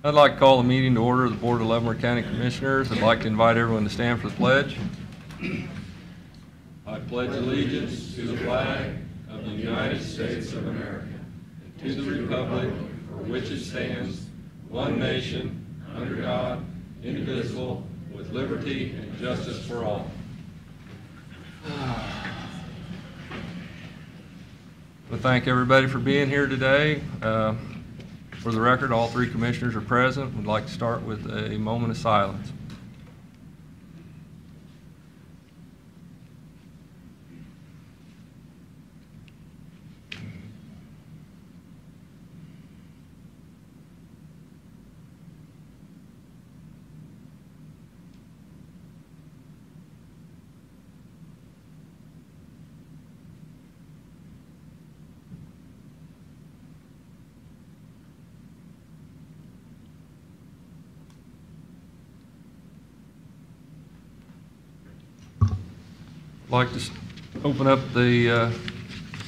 I'd like to call the meeting to order of the Board of Leavenworth County Commissioners. I'd like to invite everyone to stand for the pledge. I pledge allegiance to the flag of the United States of America and to the republic for which it stands, one nation, under God, indivisible, with liberty and justice for all. I thank everybody for being here today. For the record, all three commissioners are present. We'd like to start with a moment of silence. I'd like to open up the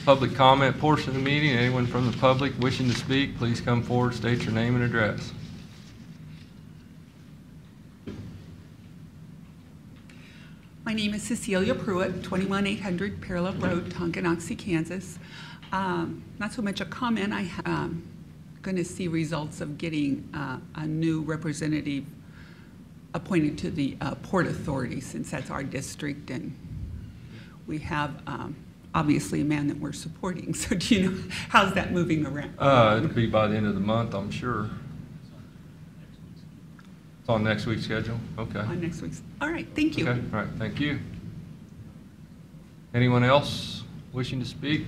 public comment portion of the meeting. Anyone from the public wishing to speak, please come forward, state your name and address. My name is Cecilia Pruitt, 21800 Parallel Road, Tonganoxie, Kansas. Not so much a comment. I'm going to see results of getting a new representative appointed to the Port Authority, since that's our district, and we have obviously a man that we're supporting. So do you know, how's that moving around? It'll be by the end of the month, I'm sure. It's on next week's schedule? Okay. On next week's. All right, thank you. Okay, all right, thank you. Anyone else wishing to speak?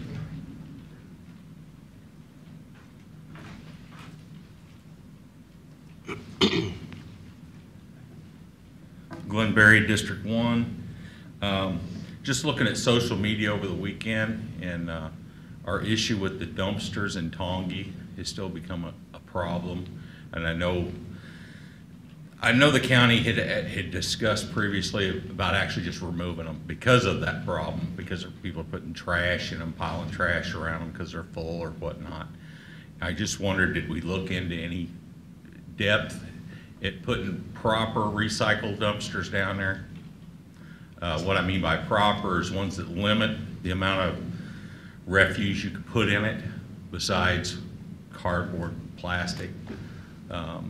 Glen Berry, District 1. Just looking at social media over the weekend, and our issue with the dumpsters in Tongi has still become a problem. And I know the county had discussed previously about actually just removing them because of that problem, because people are putting trash in them, piling trash around them because they're full or whatnot. I just wondered, did we look into any depth at putting proper recycled dumpsters down there? What I mean by proper is ones that limit the amount of refuse you can put in it besides cardboard, plastic. The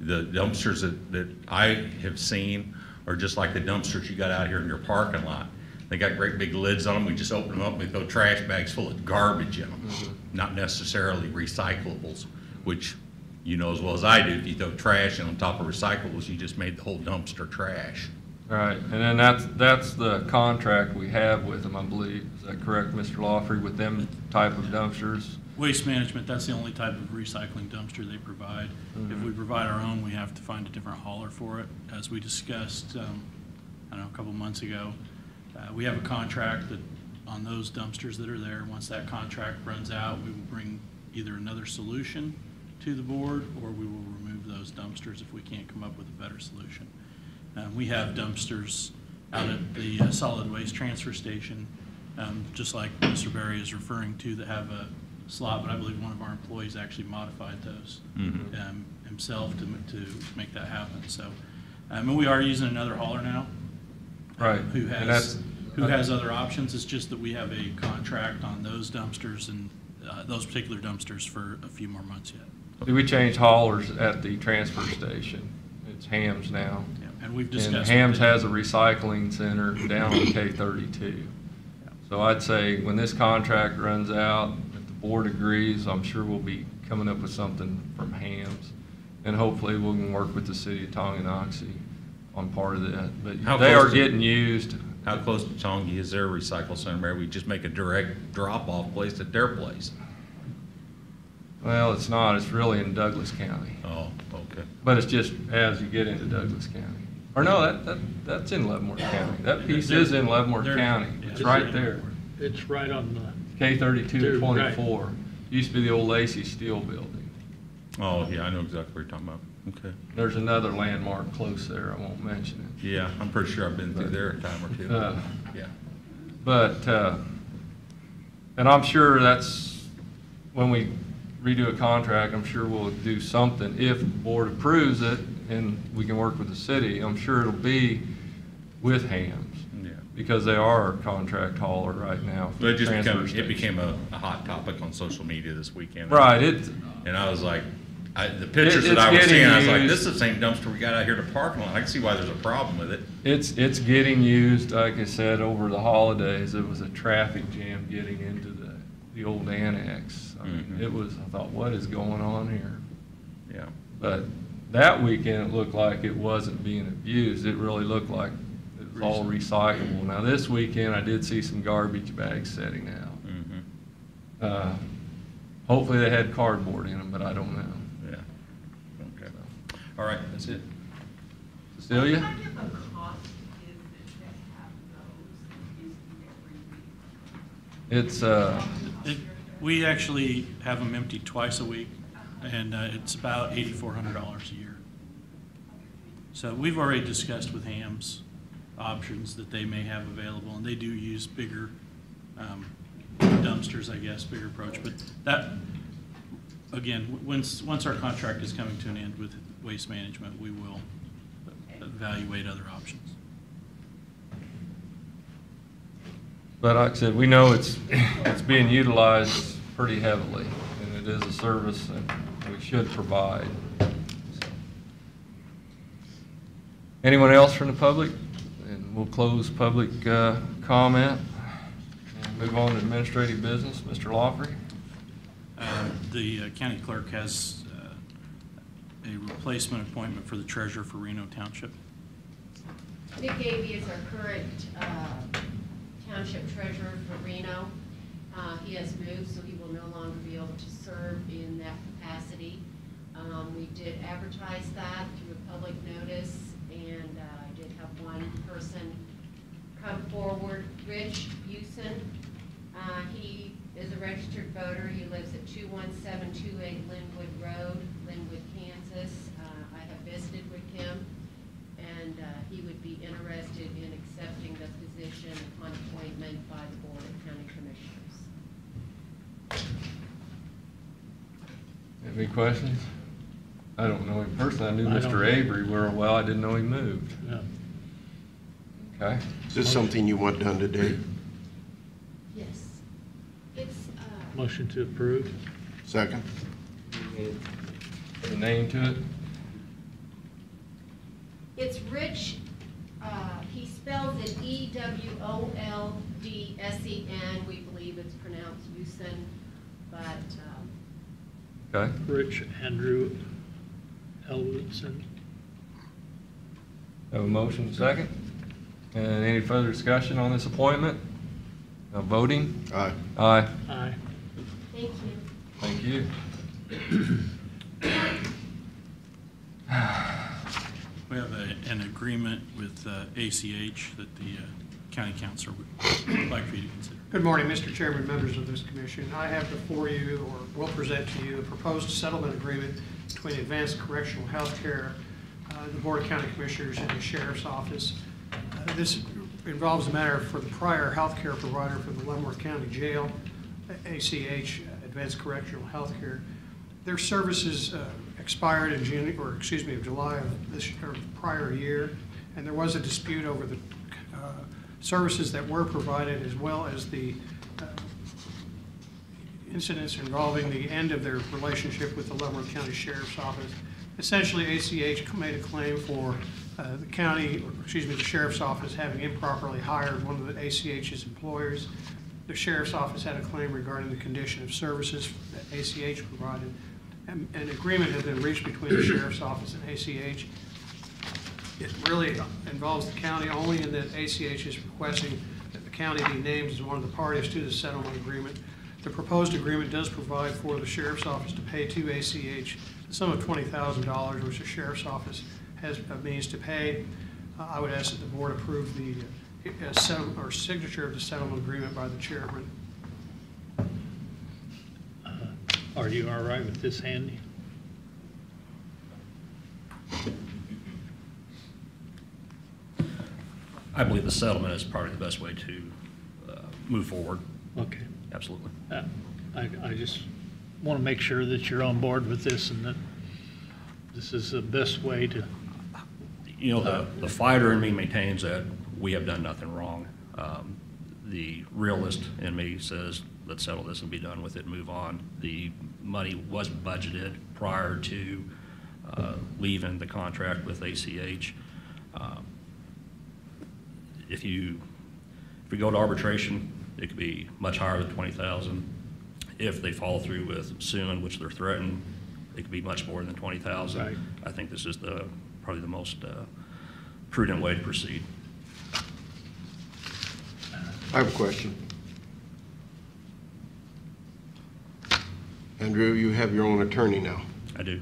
dumpsters that I have seen are just like the dumpsters you got out here in your parking lot. They got great big lids on them. We just open them up and we throw trash bags full of garbage in them, not necessarily recyclables, which you know as well as I do. If you throw trash in on top of recyclables, you just made the whole dumpster trash. Right, and then that's the contract we have with them, I believe. Is that correct, Mr. Lawfrey, with them type of dumpsters? Waste management, that's the only type of recycling dumpster they provide. If we provide our own, we have to find a different hauler for it. As we discussed, I don't know, a couple months ago, we have a contract that on those dumpsters that are there. Once that contract runs out, we will bring either another solution to the board, or we will remove those dumpsters if we can't come up with a better solution. We have dumpsters out at the solid waste transfer station, just like Mr. Berry is referring to, that have a slot, but I believe one of our employees actually modified those himself to make that happen. So, and we are using another hauler now, Right. who has other options. It's just that we have a contract on those dumpsters and those particular dumpsters for a few more months yet. We change haulers at the transfer station. It's Hams now. Yeah. And we've discussed. And Hams has a recycling center down on K32. So I'd say when this contract runs out, if the board agrees, I'm sure we'll be coming up with something from Hams. And hopefully we can work with the city of Tonganoxie on part of that. But they are getting used. How close to Tongi is their recycle center? Maybe we just make a direct drop-off place at their place. Well, it's not. It's really in Douglas County. Oh, okay. But it's just as you get into Douglas County. Or no, that's in Leavenworth County. That piece is in Leavenworth County. It's right there. It's right on the K3224. Right. Used to be the old Lacey Steel building. Oh, yeah, I know exactly what you're talking about. Okay. There's another landmark close there. I won't mention it. Yeah, I'm pretty sure I've been through there a time or two. Yeah. But, and I'm sure that's when we redo a contract, I'm sure we'll do something. If the board approves it and we can work with the city, I'm sure it'll be with Hams. Yeah. Because they are our contract hauler right now. for But the transfer it station. became a hot topic on social media this weekend. Right, And I was like, the pictures that it's I was getting seeing, I was like, used. this is the same dumpster we got out here to parking lot. I can see why there's a problem with it. It's getting used, like I said, over the holidays. It was a traffic jam getting into the old annex. I mean, Mhm. it was, I thought, what is going on here? Yeah. But that weekend, it looked like it wasn't being abused. It really looked like it was all recyclable. Now, this weekend, I did see some garbage bags setting out. Mm-hmm. Hopefully, they had cardboard in them, but I don't know. Yeah. Okay. All right, that's it. Cecilia? What kind of a cost is it to have those used every week? We actually have them emptied twice a week, and it's about $8,400 a year. So we've already discussed with Hams options that they may have available, and they do use bigger dumpsters, I guess, bigger approach. But that, again, once our contract is coming to an end with Waste Management, we will evaluate other options. But like I said, we know it's being utilized pretty heavily, and it is a service that we should provide. So. Anyone else from the public? And we'll close public comment and move on to administrative business. Mr. Lawfrey? The county clerk has a replacement appointment for the treasurer for Reno Township. Nick Gavey is our current township treasurer for Reno. He has moved, so he will no longer be able to serve in that capacity. We did advertise that through a public notice, and I did have one person come forward, Rich Busen. He is a registered voter. He lives at 21728 Linwood Road, Linwood, Kansas. I have visited with him, and he would be interested in accepting the position upon appointment by the Board of County Commissioners. Any questions? I don't know him personally. I knew I don't Mr. know. Avery well. I didn't know he moved. Yeah. Okay. Is this something you want done today? Yes. It's, Motion to approve. Second? Put a name to it? it's Rich, he spells it E-W-O-L-D-S-E-N. We believe it's pronounced Usen, but, Okay. Rich Andrew Elwoodson. Have a motion, second. And any further discussion on this appointment? Voting? Aye. Aye. Aye. thank you. Thank you. We have an agreement with ACH that the county council would like for you to consider. Good morning, Mr. Chairman, members of this commission. I have before you, or will present to you, a proposed settlement agreement between Advanced Correctional Healthcare, the Board of County Commissioners, and the Sheriff's Office. This involves a matter for the prior healthcare provider for the Leavenworth County Jail, ACH, Advanced Correctional Healthcare. Their services expired in July of this or prior year, and there was a dispute over the services that were provided, as well as the incidents involving the end of their relationship with the Leavenworth County Sheriff's Office. Essentially, ACH made a claim for the county, the Sheriff's Office having improperly hired one of the ACH's employers. The Sheriff's Office had a claim regarding the condition of services that ACH provided. And an agreement has been reached between the Sheriff's Office and ACH. It really involves the county only in that ACH is requesting that the county be named as one of the parties to the settlement agreement. The proposed agreement does provide for the Sheriff's Office to pay to ACH the sum of $20,000, which the Sheriff's Office has a means to pay. I would ask that the board approve the signature of the settlement agreement by the chairman. Are you all right with this, Andy? I believe the settlement is probably the best way to move forward. Okay. Absolutely. I just want to make sure that you're on board with this and that this is the best way to, You know, the fighter in me maintains that we have done nothing wrong. The realist in me says, let's settle this and be done with it, move on. The money was budgeted prior to leaving the contract with ACH. If we go to arbitration, it could be much higher than 20,000. If they follow through with suing, which they're threatened, it could be much more than 20,000. Right. I think this is probably the most prudent way to proceed. I have a question. Andrew, you have your own attorney now. I do.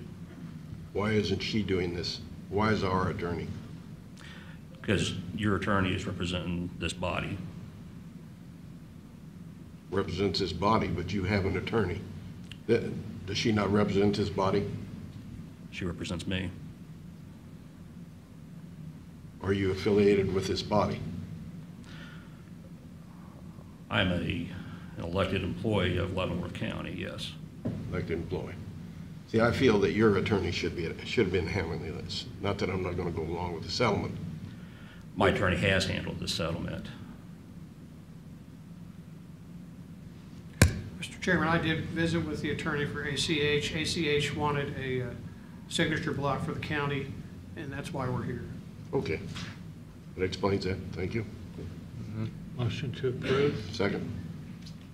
Why isn't she doing this? Why is our attorney? Because your attorney is representing this body. Represents his body, but you have an attorney. Does she not represent his body? She represents me. Are you affiliated with his body? I'm an elected employee of Leavenworth County, yes. Elected employee. See, I feel that your attorney should have been handling this. Not that I'm not going to go along with the settlement. My attorney has handled the settlement. Mr. Chairman, I did visit with the attorney for ACH. ACH wanted a signature block for the county, and that's why we're here. Okay. That explains that. Thank you. motion to approve. Second.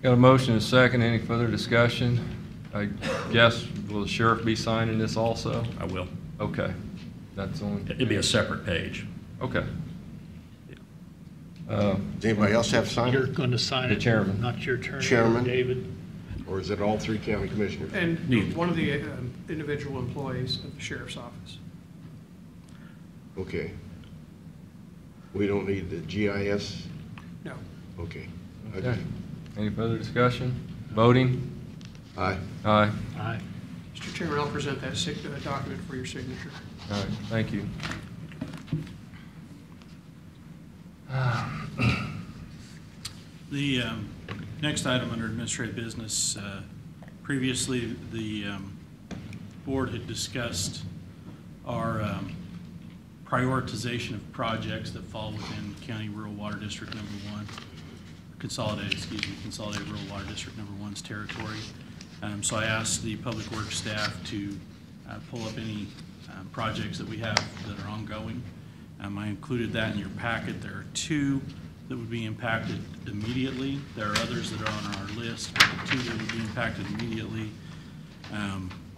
Got a motion and a second. Any further discussion? I guess, will the sheriff be signing this also? I will. Okay. That's only, It'd be a separate page. okay. Does anybody else have to sign You're it? going to sign The it. chairman. Not your attorney, Chairman. David. Or is it all three county commissioners? And Neat. one of the individual employees of the sheriff's office. Okay. We don't need the GIS? No. Okay. Okay. Any further discussion? Voting? Aye. Aye. Aye. Mr. Chairman, I'll present that document for your signature. All right, thank you. The next item under administrative business, previously the board had discussed our prioritization of projects that fall within County Rural Water District Number 1, Consolidated Rural Water District Number 1's territory. So I asked the Public Works staff to pull up any projects that we have that are ongoing. I included that in your packet. There are two that would be impacted immediately. There are others that are on our list, but the two that would be impacted immediately,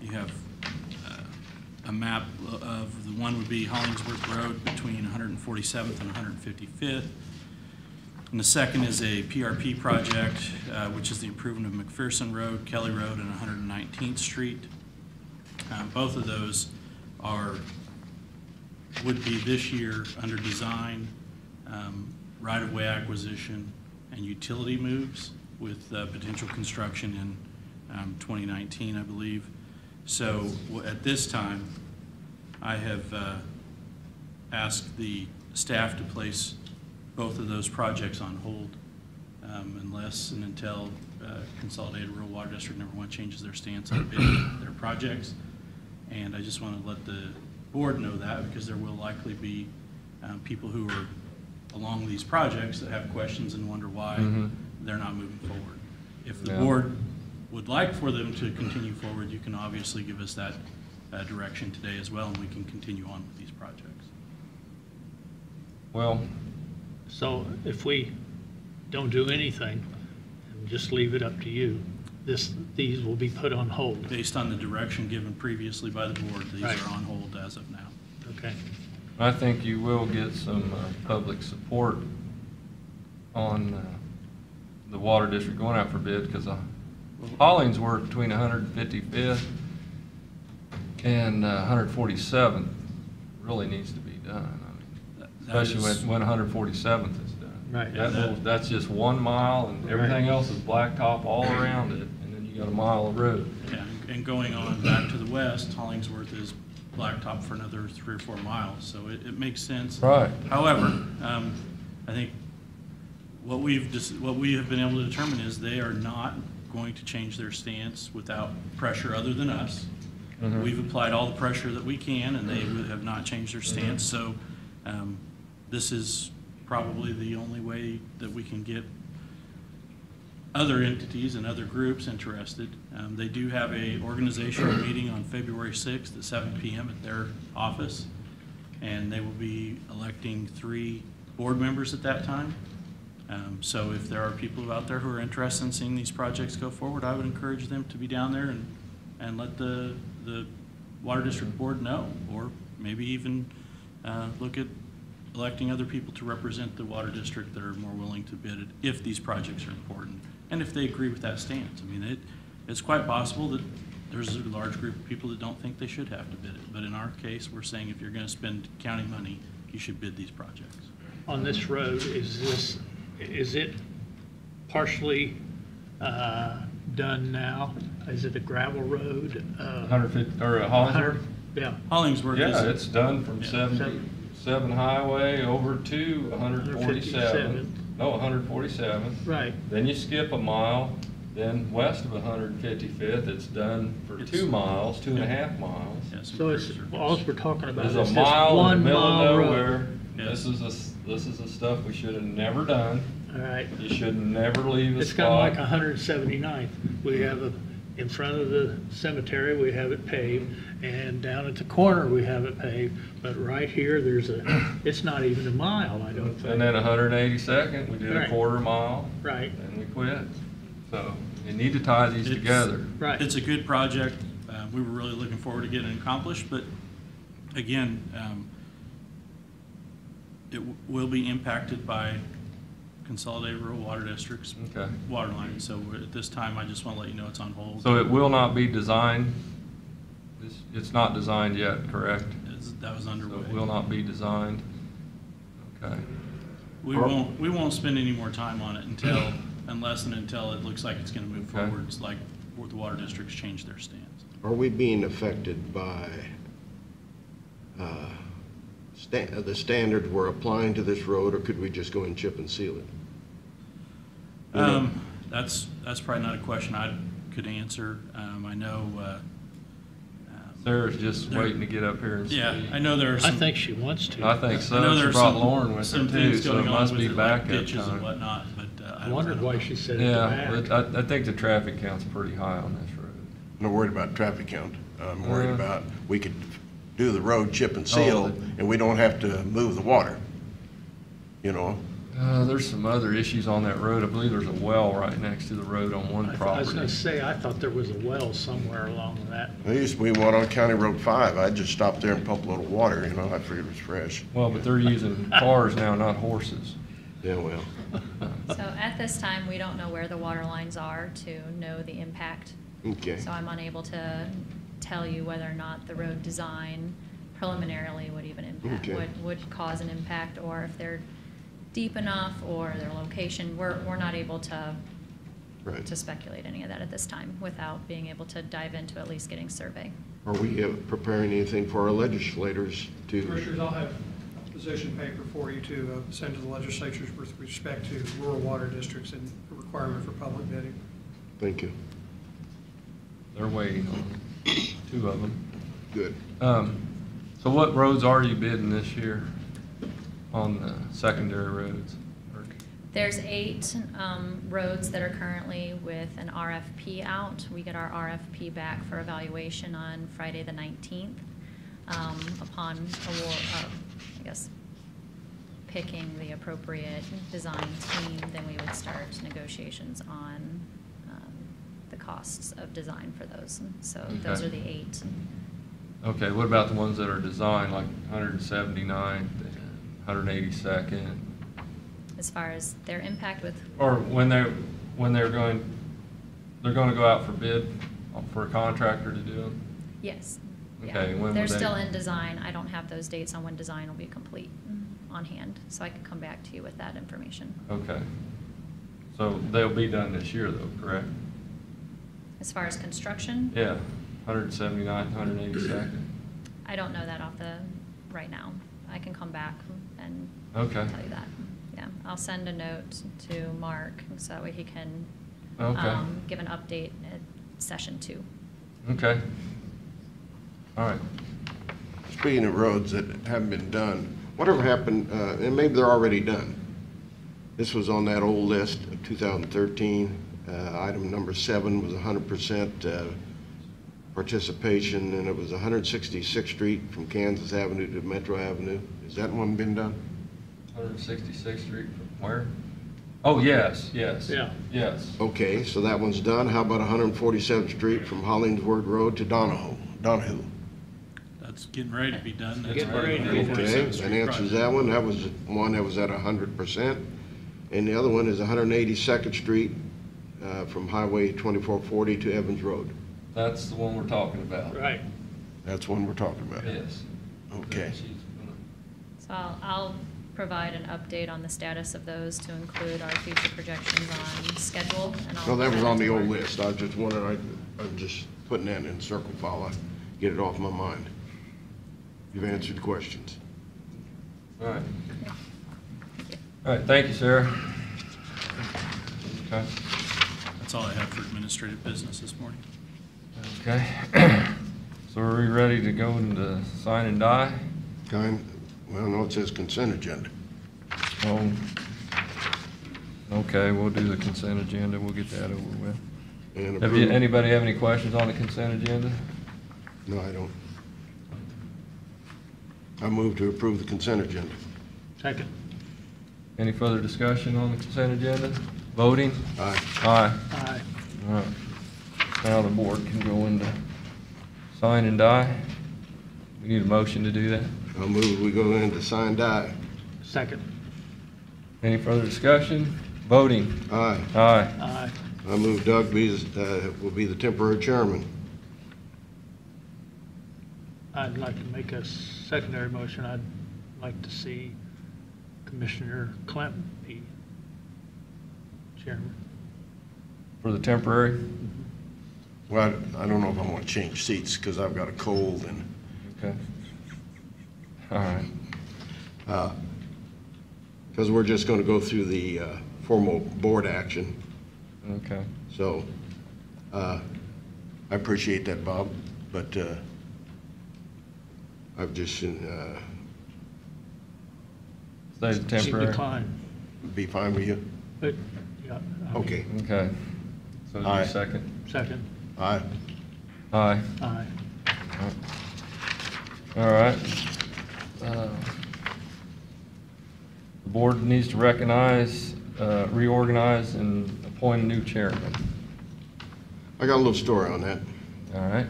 you have a map of the one would be Hollingsworth Road between 147th and 155th. And the second is a PRP project, which is the improvement of McPherson Road, Kelly Road, and 119th Street. Both of those would be this year under design, right-of-way acquisition, and utility moves with potential construction in 2019, I believe. So at this time, I have asked the staff to place both of those projects on hold unless and until Consolidated Rural Water District Number 1 changes their stance on bidding their projects. And I just want to let the board know that because there will likely be people who are along these projects that have questions and wonder why they're not moving forward. If the board would like for them to continue forward, you can obviously give us that direction today as well, and we can continue on with these projects. Well, So if we don't do anything and just leave it up to you, these will be put on hold. Based on the direction given previously by the board, these Right. are on hold as of now. Okay. I think you will get some public support on the water district going out for bid, because Hollingsworth between 155th and 147th really needs to be done. I mean, especially when 147th is done. Right. That's just 1 mile, and everything else is blacktop all around it, and then you got a mile of road. Yeah, and going on back to the west, Hollingsworth is blacktop for another 3 or 4 miles, so it makes sense. Right. However, I think what we have been able to determine is they are not going to change their stance without pressure other than us. Mhm. We've applied all the pressure that we can, and they have not changed their stance. So this is probably the only way that we can get other entities and other groups interested. They do have a organizational meeting on February 6th at 7 p.m. at their office, and they will be electing 3 board members at that time. So if there are people out there who are interested in seeing these projects go forward, I would encourage them to be down there and let the Water District Board know, or maybe even look at electing other people to represent the Water District that are more willing to bid it if these projects are important, and if they agree with that stance. I mean, it's quite possible that there's a large group of people that don't think they should have to bid it, but in our case, we're saying if you're going to spend county money, you should bid these projects. On this road, is it partially done now? Is it a gravel road? 150, or Hollingsworth? Yeah. Hollingsworth Yeah, is, it's done from Yeah. 77 Highway over to 147. No, 147. Right. Then you skip a mile, then west of 155th, it's done for It's- 2 miles, 2.5 miles. yeah, some So it's, crews are- all we're talking about is There's this a mile in the 1 middle of mile nowhere. road. This is the stuff we should have never done. All right. You should never leave a It's kind of like spot. 179th. We have in front of the cemetery, we have it paved, and down at the corner, we have it paved. But right here, it's not even a mile, I don't think. And then 182nd, we did a Right. 1/4 mile. Right, And we quit. So you need to tie these It's- together. right. It's a good project. We were really looking forward to getting it accomplished, but again, it will be impacted by Consolidated Rural Water District's Okay. water line. So at this time, I just want to let you know it's on hold. So it will not be designed, it's not designed yet, correct? That was So underway. it will not be designed? Okay. We won't spend any more time on it unless and until it looks like it's going to move Okay. forwards, like where the water districts change their stance. Are we being affected by the standards we're applying to this road, or could we just go and chip and seal it? That's probably not a question I could answer. I know, Sarah's just There- waiting to get up here and speak. yeah, I know there are I some. think she wants to. I think so. I know She there's brought some- Lauren with her some too, things so going it on must with be it, like backup ditches and time. whatnot, but I don't wondered know. why she said it Yeah, back. but I think the traffic count's pretty high on this road. I'm not worried about traffic count. I'm worried Uh. about, we could do the road chip and seal, Oh. and we don't have to move the water. You know? There's some other issues on that road. I believe there's a well right next to the road on one I was property. gonna say, I thought there was a well somewhere along that. There used to be one on County Road 5. I'd just stop there and pump a little water, you know, I figured it was fresh. Well, but they're using cars now, not horses. Yeah, well, So at this time, we don't know where the water lines are to know the impact. okay. So I'm unable to tell you whether or not the road design preliminarily would even impact, Okay. would cause an impact, or if they're deep enough, or their location. We're not able to Right. speculate any of that at this time without being able to dive into at least getting survey. Are we preparing anything for our legislators to? Commissioners, I'll have a position paper for you to send to the legislatures with respect to rural water districts and the requirement for public bidding. Thank you. They're waiting on 2 of them. Good. So what roads are you bidding this year on the secondary roads? There's 8 roads that are currently with an RFP out. We get our RFP back for evaluation on Friday the 19th. Upon award, I guess, picking the appropriate design team, then we would start negotiations on the costs of design for those. So those Okay. are the 8. Okay, what about the ones that are designed, like 179th and 182nd? As far as their impact with, Or when they're going to go out for bid for a contractor to do them? yes. Okay, Yeah. when They're would they- still in design. I don't have those dates on when design will be complete on hand, so I can come back to you with that information. Okay. So they'll be done this year though, correct? As far as construction, Yeah, 179th, 182nd. I don't know that right now. I can come back and Okay. tell you that. Yeah, I'll send a note to Mark, so that way he can Okay. give an update at session 2. Okay. All right. Speaking of roads that haven't been done, whatever happened, and maybe they're already done. This was on that old list of 2013. Item number 7 was 100% participation, and it was 166th Street from Kansas Avenue to Metro Avenue. Has that one been done? 166th Street from where? Oh, yes, yes. Yeah. Yes. Okay, so that one's done. How about 147th Street from Hollingsworth Road to Donahue? That's getting ready to be done. That's Getting part of ready to the be done. Okay, 47th Street that answers project. that one. That was one that was at 100%. And the other one is 182nd Street from Highway 2440 to Evans Road. That's the one we're talking about. Right. That's one we're talking about. Yes. Okay. She's gonna- So I'll provide an update on the status of those to include our future projections on schedule. And I'll No, that was present on the to old Mark. list. I was just wondering, I'm just putting that in circle file. I get it off my mind. You've answered the questions. All right. All right, thank you, Sarah. Okay. That's all I have for administrative business this morning. Okay. So are we ready to go into sign and die? Well, no, it says consent agenda. Oh. Okay, we'll do the consent agenda. We'll get that over with. And Have approve- anybody have any questions on the consent agenda? No, I don't. I move to approve the consent agenda. Second. Any further discussion on the consent agenda? Voting? Aye. Aye. Aye. All right. Now the board can go into sign and die. We need a motion to do that. I'll move, we go into sign die. Second. Any further discussion? Voting? Aye. Aye. Aye. I move Doug will be the temporary chairman. I'd like to make a secondary motion. I'd like to see Commissioner Clinton be chairman. For the temporary? Well, I don't know if I want to change seats because I've got a cold and, Okay. All right. because we're just going to go through the formal board action. Okay. So I appreciate that, Bob, but I've just, Stay the She temporary? declined. be fine with you? But, yeah. I mean, Okay. Okay. So Aye. do second? Second. Aye. Aye. Aye. All right. The board needs to recognize, reorganize, and appoint a new chairman. I got a little story on that. All right?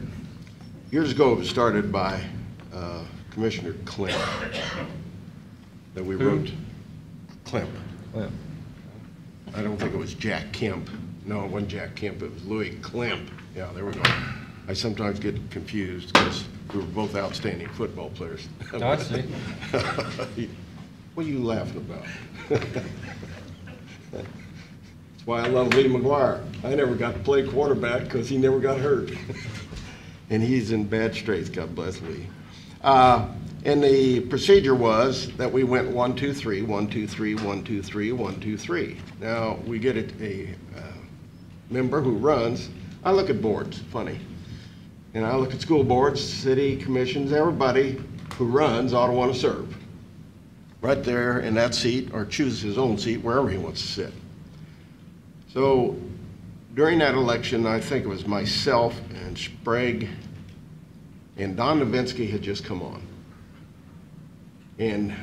Years ago, it was started by Commissioner Klemp, that we Who? wrote. Klemp. Yeah. I don't think it was Jack Kemp. No, it wasn't Jack Kemp, it was Louis Klemp. Yeah, there we go. I sometimes get confused because we were both outstanding football players. I see. What are you laughing about? That's why I love Lee McGuire. I never got to play quarterback because he never got hurt. And he's in bad straits, God bless Lee. And the procedure was that we went 1, 2, 3, 1, 2, 3, 1, 2, 3, 1, 2, 3. Now, we get a member who runs. I look at boards, funny. And I look at school boards, city commissions, everybody who runs ought to want to serve. Right there in that seat, or choose his own seat wherever he wants to sit. So during that election, I think it was myself and Sprague and Don Novinsky had just come on. And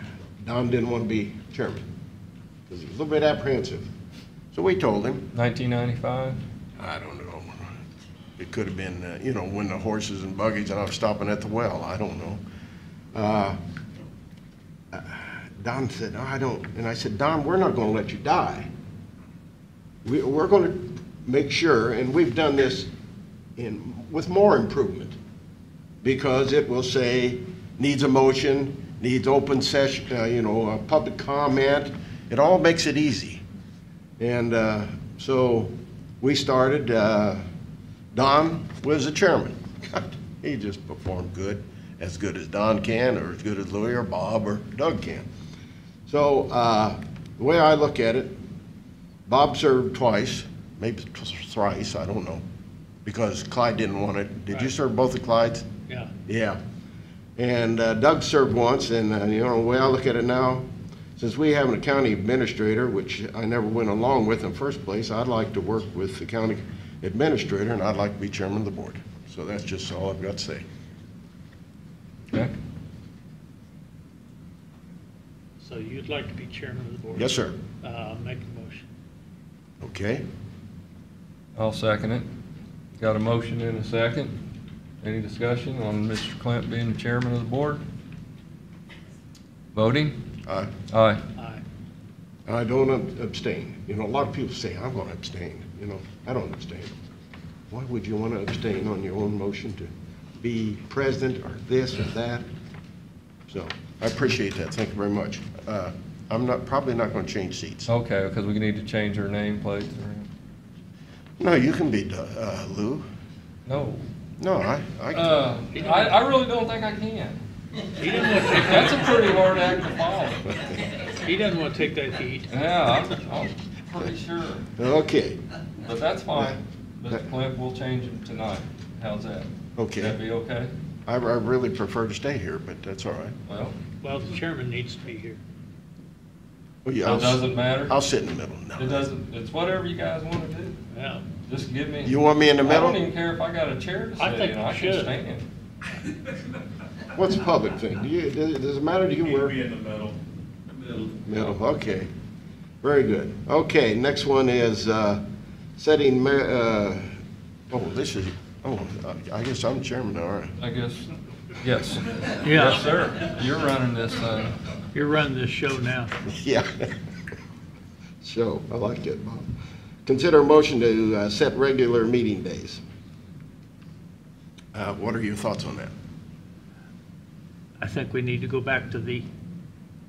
Don didn't want to be chairman because he was a little bit apprehensive. So we told him, 1995? I don't know. It could have been, when the horses and buggies and I was stopping at the well. I don't know. Don said, no, I don't. And I said, Don, we're not going to let you die. We're going to make sure, and we've done this with more improvement, because it will say needs a motion, needs open session, a public comment. It all makes it easy. And so we started. Don was the chairman. He just performed good as Don can, or as good as Louis or Bob or Doug can. So the way I look at it, Bob served twice, maybe thrice, I don't know, because Clyde didn't want it. Did you Right. serve both the Clydes? Yeah. Yeah. And Doug served once, and you know, the way I look at it now, since we have a county administrator, which I never went along with in the first place, I'd like to work with the county administrator, and I'd like to be chairman of the board. So that's just all I've got to say. Okay. So you'd like to be chairman of the board? Yes, sir. Make a motion. Okay. I'll second it. Got a motion and a second. Any discussion on Mr. Clint being the chairman of the board? Voting? Aye. Aye. Aye. I don't abstain. You know, a lot of people say, I'm going to abstain. You know, I don't abstain. Why would you want to abstain on your own motion to be president or this or that? So I appreciate that. Thank you very much. I'm probably not going to change seats. Okay, because we need to change our nameplates. No, you can be Lou. No. No, I can. I really don't think I can. He doesn't want to take That's a that, pretty hard act to follow. he doesn't want to take that heat. Yeah, I'm pretty sure. Okay. But that's fine. Mr. Clint, we'll change them tonight. How's that? Okay. That be okay? I really prefer to stay here, but that's all right. Well, Well, the chairman needs to be here. Well, yeah, it doesn't matter? I'll sit in the middle. No. It doesn't, it's whatever you guys want to do. Yeah. Just give me. You want me in the I middle? don't even care if I got a chair to I sit think in. you I can should. stand. What's the public thing? Does it matter to you where? in the middle. Middle, okay. Very good. Okay, next one is setting, I guess I'm chairman, all right. I guess, yes. Yeah. Yes, sir. You're running this thing. You're running this show now. Yeah. So, I like that, Bob. Consider a motion to set regular meeting days. What are your thoughts on that? I think we need to go back to the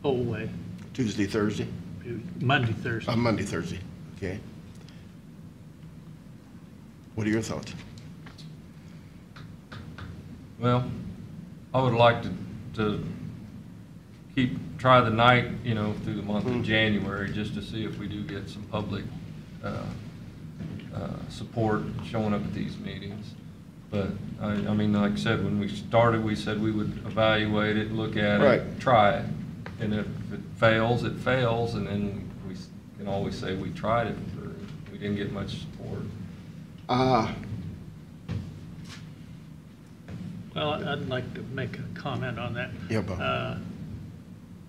old way, Tuesday, Thursday? Monday, Thursday. Monday, Thursday, okay. What are your thoughts? Well, I would like to try the night, you know, through the month of January, just to see if we do get some public support showing up at these meetings. But, I mean, like I said, when we started, we said we would evaluate it, look at Right. it, try it. And if it fails, and then we can always say we tried it, or we didn't get much support. Well, I'd like to make a comment on that. Yeah, Bob.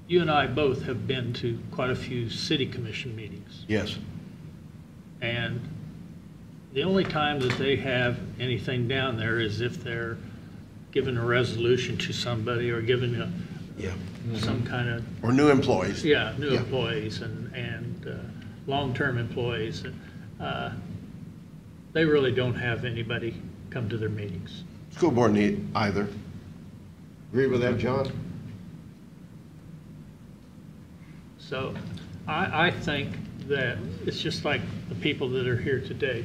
You and I both have been to quite a few city commission meetings. Yes. And the only time that they have anything down there is if they're giving a resolution to somebody or giving Yeah. some kind of, Or new employees. yeah, new Yeah. employees and long-term employees. They really don't have anybody come to their meetings. School board need either. Agree with that, John? So I think that it's just like the people that are here today.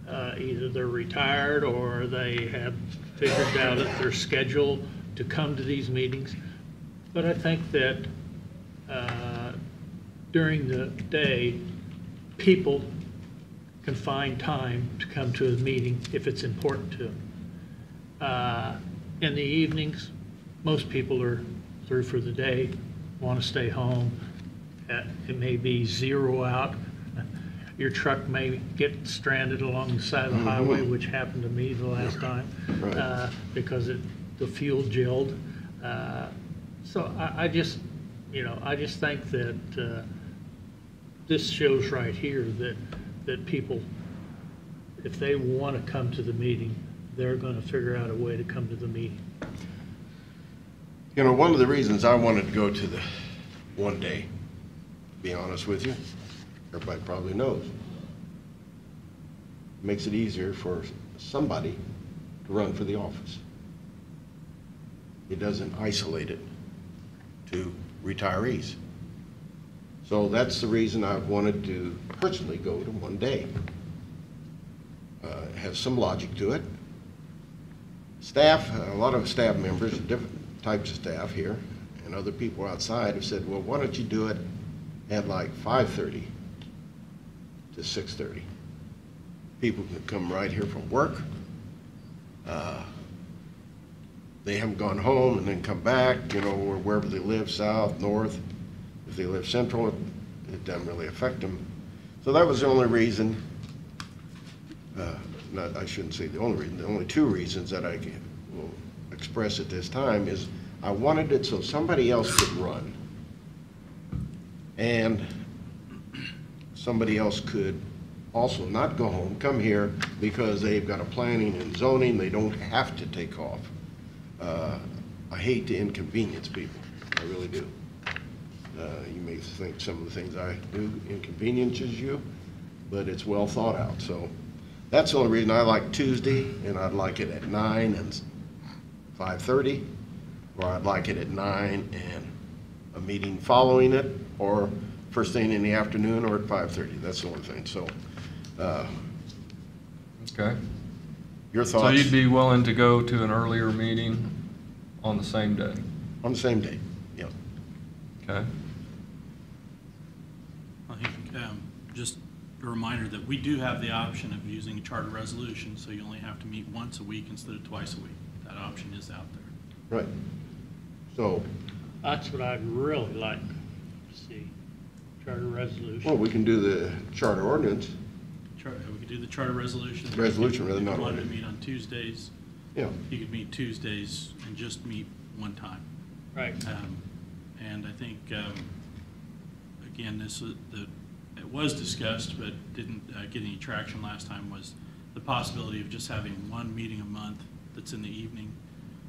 Either they're retired or they have figured out their schedule to come to these meetings. But I think that during the day, people can find time to come to a meeting if it's important to them. In the evenings, most people are through for the day, want to stay home. It may be zero out. Your truck may get stranded along the side of the highway, which happened to me the last time, Right. because the fuel gelled. So I just think that this shows right here that people, if they want to come to the meeting, they're going to figure out a way to come to the meeting. You know, one of the reasons I wanted to go to the one day, to be honest with you, everybody probably knows, makes it easier for somebody to run for the office. It doesn't isolate it to retirees. So that's the reason I've wanted to personally go to one day. It has some logic to it. Staff, a lot of staff members, different types of staff here, and other people outside have said, well, why don't you do it at like 5:30 to 6:30? People can come right here from work. They haven't gone home and then come back, or wherever they live, south, north. If they live central, it doesn't really affect them. So that was the only reason, I shouldn't say the only reason, the only two reasons that I will express at this time is I wanted it so somebody else could run. And somebody else could also not go home, come here because they've got a planning and zoning, they don't have to take off. I hate to inconvenience people, I really do. You may think some of the things I do inconveniences you, but it's well thought out. So that's the only reason I like Tuesday, and I'd like it at 9 and 5:30, or I'd like it at 9 and a meeting following it, or first thing in the afternoon, or at 5:30. That's the only thing. So, Okay. your So thoughts? you'd be willing to go to an earlier meeting on the same day? On the same day, yeah. Okay. I think, just a reminder that we do have the option of using a charter resolution, so you only have to meet once a week instead of twice a week. That option is out there. Right. So, That's what I'd really like to see, charter resolution. well, we can do the charter ordinance. We could do the charter resolution. Resolution, rather, If not you wanted to ordinance. meet on Tuesdays, Yeah. you could meet Tuesdays and just meet one time. Right. And I think, again, it was discussed, but didn't get any traction last time, was the possibility of just having one meeting a month that's in the evening.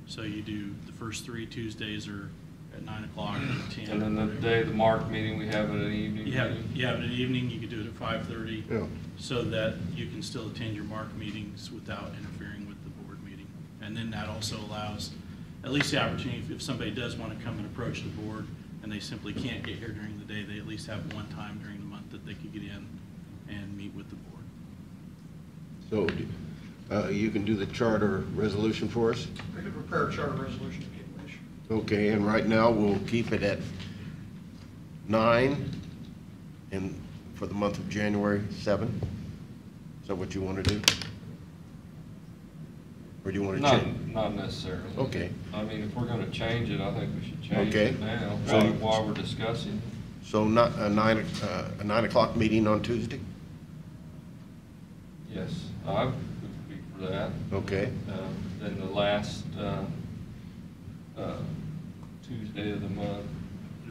So you do the first 3 Tuesdays are at 9 o'clock or 10. And then the day of the MARC meeting, we have it in the evening? You have it in the evening, you could do it at 5:30. Yeah. So that you can still attend your MARC meetings without interfering with the board meeting. And then that also allows at least the opportunity, if somebody does want to come and approach the board and they simply can't get here during the day, they at least have one time during the month that they could get in and meet with the board. So, you can do the charter resolution for us? I could prepare a charter resolution if you wish. Okay, and right now, we'll keep it at 9, and for the month of January, 7? Is that what you want to do? Or do you want to change? Not necessarily. Okay. I mean, if we're gonna change it, I think we should change Okay. it now, So- while we're discussing. So not a 9 o'clock meeting on Tuesday? Yes, I would be for that. Okay, Then the last Tuesday of the month,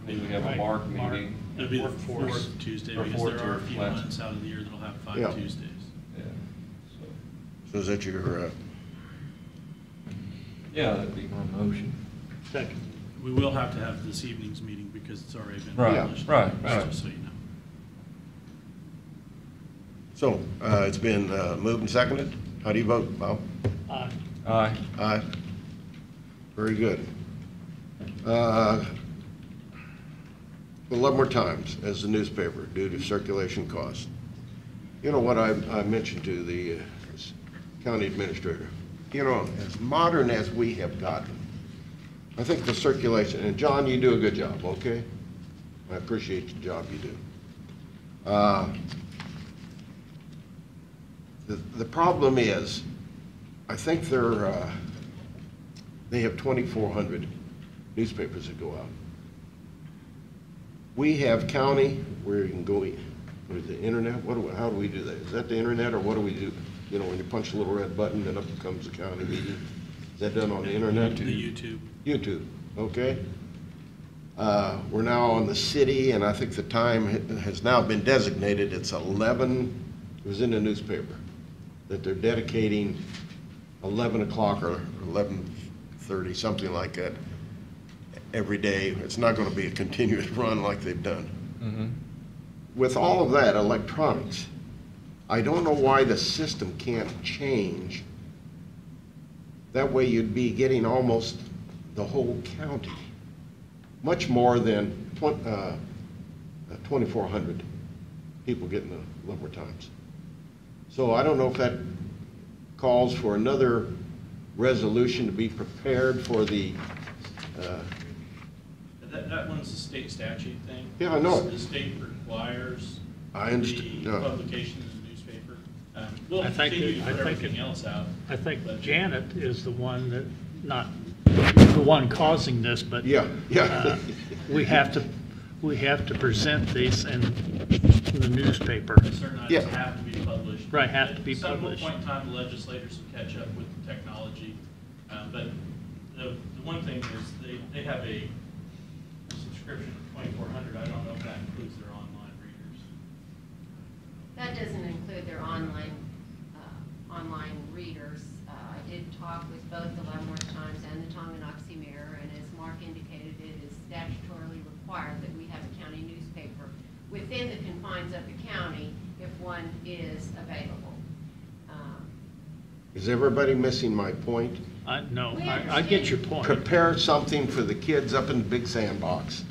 maybe we have a Right, MARC MARC. meeting. It'll be the Workforce. fourth Tuesday, Or because fourth there are or a few last. months out of the year that'll have 5 Yeah. Tuesdays. Yeah, so is that your, yeah, that'd be my motion. Second. We will have to have this evening's meeting because it's already been Right, published. right, Just right. so you know. so, it's been moved and seconded? How do you vote, Bob? Aye. Aye. Aye. Very good. 11 more times as the newspaper due to circulation costs. You know what I mentioned to the county administrator? You know, as modern as we have gotten, I think the circulation, and John, you do a good job, okay? I appreciate the job you do. The problem is, I think they have 2,400 newspapers that go out. We have county where you can go, with the internet, how do we do that? Is that the internet, or what do we do? You know, when you punch the little red button, then up comes the county meeting. Is that done on the internet? The YouTube. YouTube, okay. We're now on the city, and I think the time has now been designated. It's 11, it was in the newspaper, that they're dedicating 11 o'clock or 11:30, something like that, every day. It's not going to be a continuous run like they've done. Mm-hmm. With all of that, electronics, I don't know why the system can't change. That way you'd be getting almost the whole county, much more than 2,400 people getting the Lumber Times. So I don't know if that calls for another resolution to be prepared for the That one's a state statute thing. Yeah, I know it. The state requires I understand. the publication in the newspaper. We'll I think continue to it- I put think everything it- else out. I think but- Janet is the one that, not the one causing this, but Yeah, yeah. we have to present these in the newspaper. Certain items Yeah. have to be published. Right, have to be At some published. point in time, the legislators will catch up with the technology. But the one thing is they have a subscription of 2,400. I don't know if that includes their online readers. That doesn't include their online readers. I did talk with both the Leavenworth Times and the Tonganoxie Mirror, and as Mark indicated, it is statutorily required that we have a county newspaper within the confines of the county if one is available. Is everybody missing my point? No, We I get your point. Prepare something for the kids up in the big sandbox,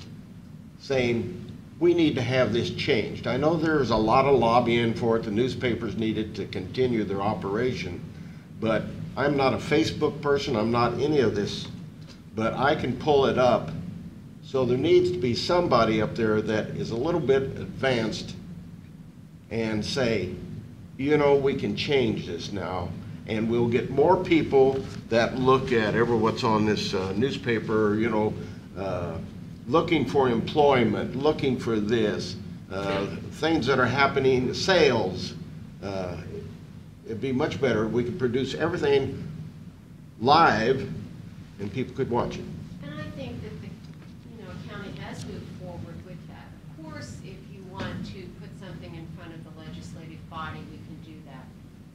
saying, we need to have this changed. I know there's a lot of lobbying for it, the newspapers need it to continue their operation, but I'm not a Facebook person, I'm not any of this, but I can pull it up. So there needs to be somebody up there that is a little bit advanced and say, you know, we can change this now, and we'll get more people that look at what's on this newspaper, you know, looking for employment, looking for this, things that are happening, sales. It'd be much better if we could produce everything live and people could watch it. And I think that the, county has moved forward with that. Of course, if you want to put something in front of the legislative body, we can do that.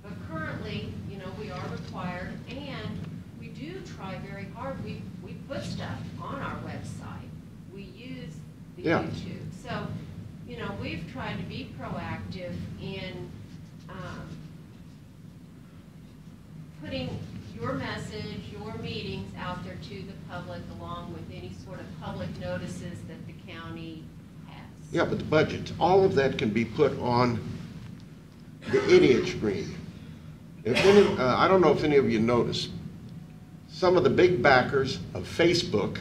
But currently, we are required, and we do try very hard. We put stuff on our website. We use the Yeah. YouTube. So, we've tried to be proactive in putting your message, your meetings out there to the public, along with any sort of public notices that the county has. Yeah, but the budgets, all of that can be put on the idiot screen. I don't know if any of you noticed, some of the big backers of Facebook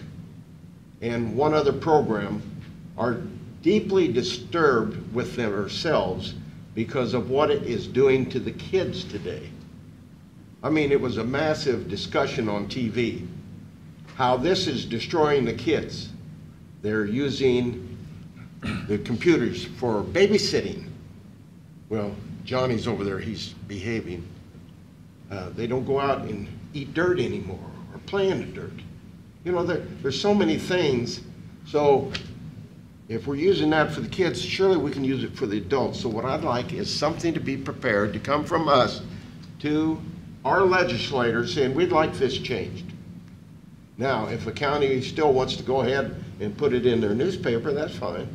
and one other program are deeply disturbed with themselves because of what it is doing to the kids today. I mean, it was a massive discussion on TV, how this is destroying the kids. They're using the computers for babysitting. Well, Johnny's over there, he's behaving. They don't go out and eat dirt anymore or play in the dirt. There's so many things. So if we're using that for the kids, surely we can use it for the adults. So what I'd like is something to be prepared to come from us to our legislators saying, we'd like this changed. Now, if a county still wants to go ahead and put it in their newspaper, that's fine.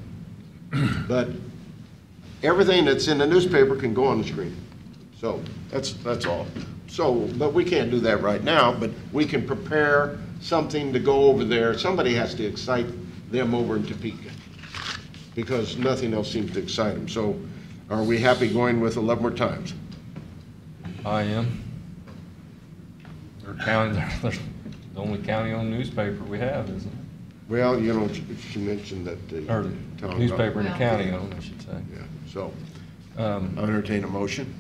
But everything that's in the newspaper can go on the screen. So that's all. So, but we can't do that right now, but we can prepare something to go over there. Somebody has to excite them over in Topeka because nothing else seems to excite them. So are we happy going with the Leavenworth Times? I am. They're the only county-owned newspaper we have, isn't it? Well, she mentioned that the Or town. newspaper in the county-owned, I should say. Yeah, so I'll entertain a motion.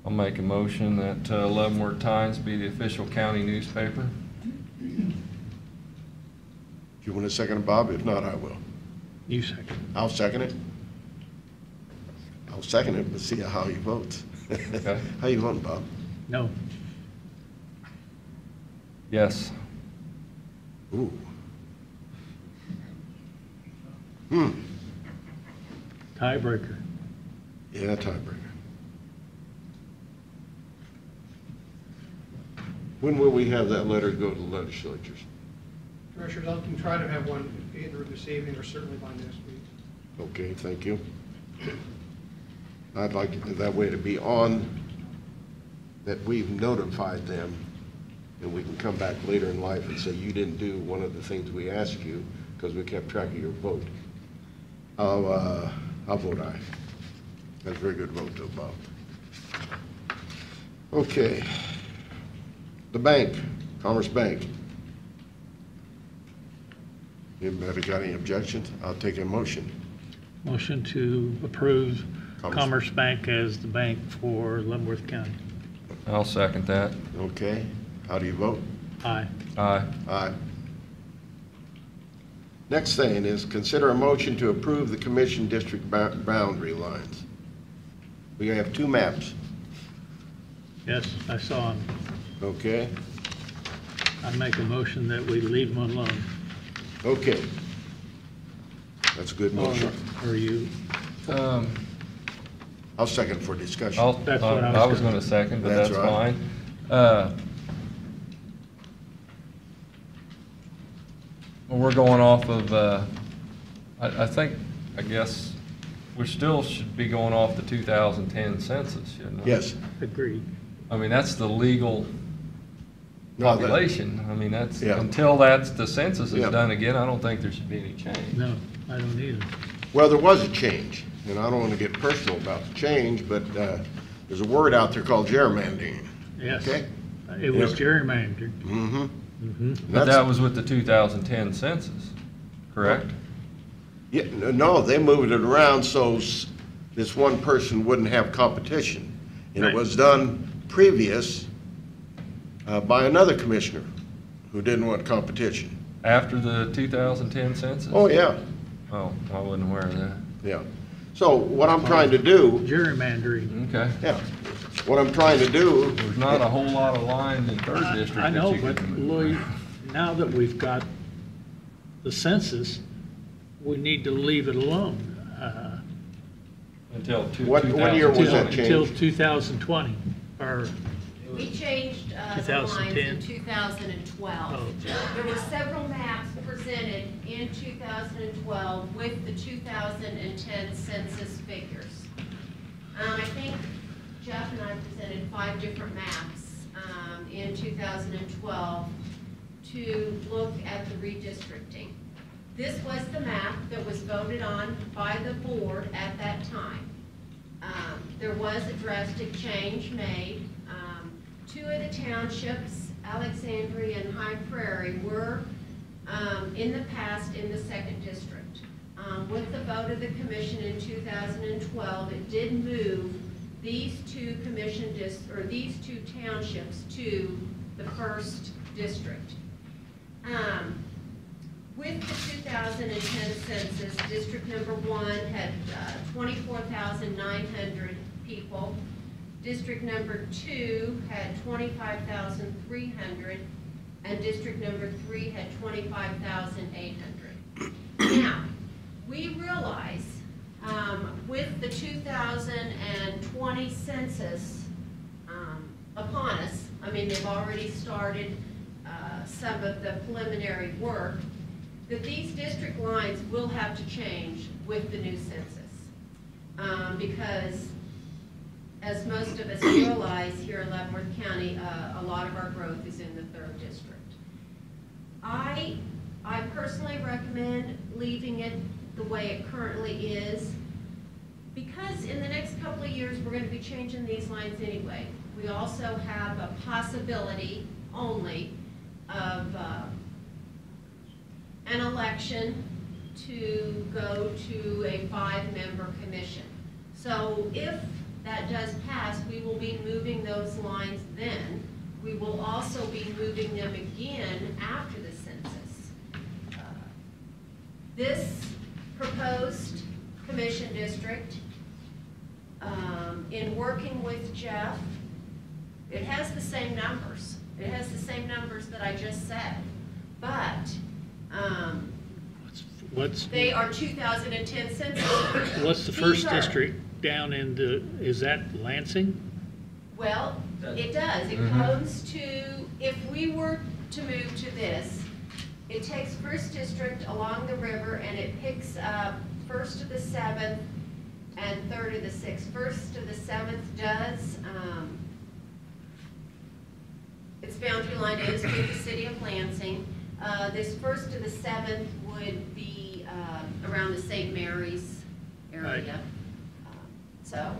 I'll make a motion that Leavenworth Times be the official county newspaper. Do you want to second it, Bob? If not, I will. You second. I'll second it. I'll second it, but see how he votes. Okay. How you voting, Bob? No. Yes. Ooh. Tiebreaker. Yeah, tiebreaker. When will we have that letter go to the legislatures? Commissioners, I can try to have one either this evening or certainly by next week. Okay, thank you. I'd like that way to be on, that we've notified them, and we can come back later in life and say, you didn't do one of the things we asked you because we kept track of your vote. I'll vote aye. That's a very good vote, though, Bob. Okay. The bank, Commerce Bank. Anybody got any objections? I'll take a motion. Motion to approve Commerce. Commerce Bank as the bank for Leavenworth County. I'll second that. Okay, how do you vote? Aye. Aye. Aye. Next thing is consider a motion to approve the commission district boundary lines. We have two maps, Yes, I saw him. okay? I make a motion that we leave them alone. Okay. That's a good motion. Or you, I'll second for discussion. That's what I was gonna second, but That's that's right. fine. Well, we're going off of, I guess, we still should be going off the 2010 census, shouldn't we? Yes. agreed. I mean, that's the legal No, that- population. I mean, that's, Yeah. until the census is Yeah. done again, I don't think there should be any change. No, I don't either. Well, there was a change, and I don't want to get personal about the change, but there's a word out there called gerrymandering. Yes. Okay. It was Yeah. gerrymandered. Mm-hmm. But that was with the 2010 census, correct? Yeah, no, they moved it around so this one person wouldn't have competition. And it Right. was done previous by another commissioner who didn't want competition. After the 2010 census? Oh, yeah, Oh, I wasn't aware of that. yeah. So what I'm trying to do, Gerrymandering. Okay. yeah, what I'm trying to do. There's not a whole lot of lines in third district I that know, you but could move. Lloyd, now that we've got the census, we need to leave it alone. Until What year was that 2020. change? Until 2020, or, We changed the lines 2010. in 2012. Oh. There were several maps presented in 2012 with the 2010 census figures. I think Jeff and I presented 5 different maps in 2012 to look at the redistricting. This was the map that was voted on by the board at that time. There was a drastic change made. 2 of the townships, Alexandria and High Prairie, were in the past in the 2nd district. With the vote of the commission in 2012, it did move these 2 these 2 townships to the 1st district. With the 2010 census, District Number 1 had 24,900 people. District Number 2 had 25,300, and District Number 3 had 25,800. Now, we realize with the 2020 census upon us, I mean, they've already started some of the preliminary work, that these district lines will have to change with the new census. Because as most of us realize here in Leavenworth County, a lot of our growth is in the 3rd district. I personally recommend leaving it the way it currently is, because in the next couple of years, we're going to be changing these lines anyway. We also have a possibility only of an election to go to a 5-member commission. So if that does pass, we will be moving those lines then. We will also be moving them again after the census. This proposed commission district, in working with Jeff, it has the same numbers. It has the same numbers that I just said, but they are 2010 census. what's the These first are- district down in is that Lansing? Well, it does. It comes to, if we were to move to this, it takes 1st district along the river and it picks up 1st to the 7th and 3rd to the 6th. 1st to the 7th does, its boundary line is with the city of Lansing. This 1st to the 7th would be around the St. Mary's area. So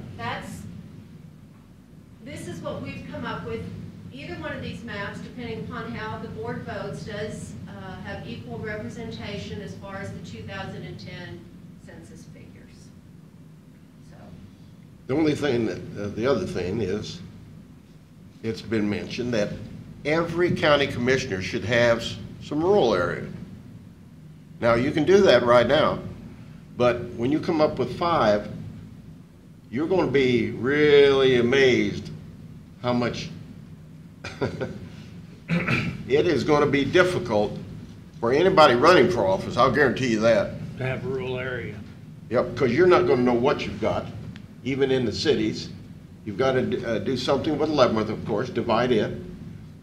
this is what we've come up with either one of these maps, depending upon how the board votes, does have equal representation as far as the 2010 census figures. So, The only thing that, the other thing is, it's been mentioned that every county commissioner should have some rural area. Now, you can do that right now, but when you come up with 5, you're going to be really amazed how much it is going to be difficult for anybody running for office, I'll guarantee you that. To have a rural area. Yep, because you're not going to know what you've got, even in the cities. You've got to do something with Leavenworth, of course, divide it.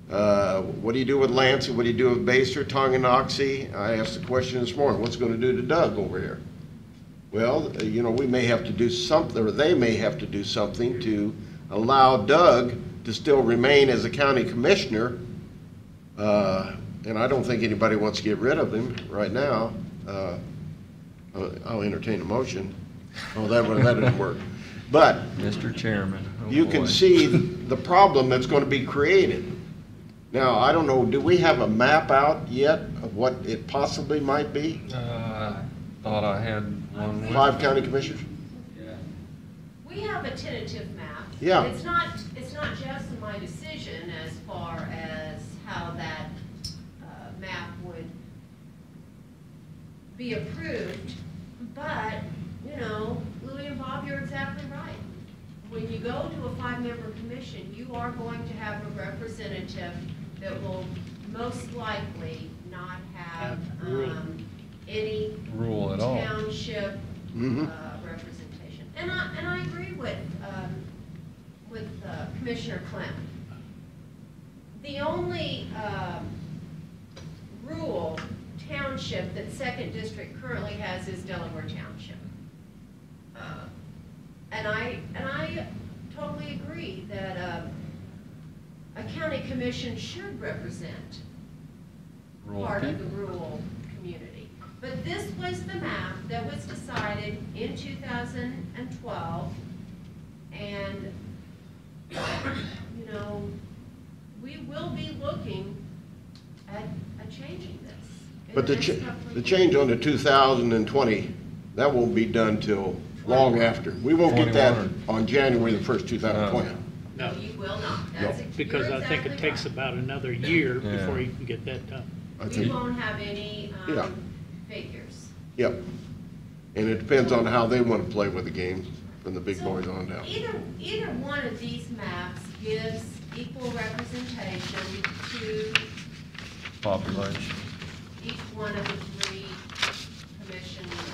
What do you do with Lansing? What do you do with Baser, Tonganoxie? I asked the question this morning, what's it going to do to Doug over here? Well, you know, we may have to do something, or they may have to do something to allow Doug to still remain as a county commissioner. And I don't think anybody wants to get rid of him right now. I'll entertain a motion. Oh, that didn't work. But Mr. Chairman. Oh, you boy. can see the problem that's going to be created. Now, I don't know, do we have a map out yet of what it possibly might be? Thought I had one. 5 county commissioners? we have a tentative map. Yeah. It's not just my decision as far as how that map would be approved, but, you know, Louis and Bob, you're exactly right. When you go to a 5-member commission, you are going to have a representative that will most likely not have any Rule at all. township representation. And I agree with Commissioner Clem. The only rural township that 2nd District currently has is Delaware Township. And I totally agree that a county commission should represent Rural part of people. the rural community. But this was the map that was decided in 2012, and, you know, we will be looking at changing this. in But the the, next couple of the years. change on the 2020, that won't be done till long after. We won't get that 21. on January the 1st, 2020. No, You will not. That's because you're I think it exactly takes right. about another year Yeah. before you can get that done. I We think, won't have any Yeah. figures. yep. And it depends on how they want to play with the game from the big So boys on down. Either one of these maps gives equal representation to Population. each one of the 3 commission members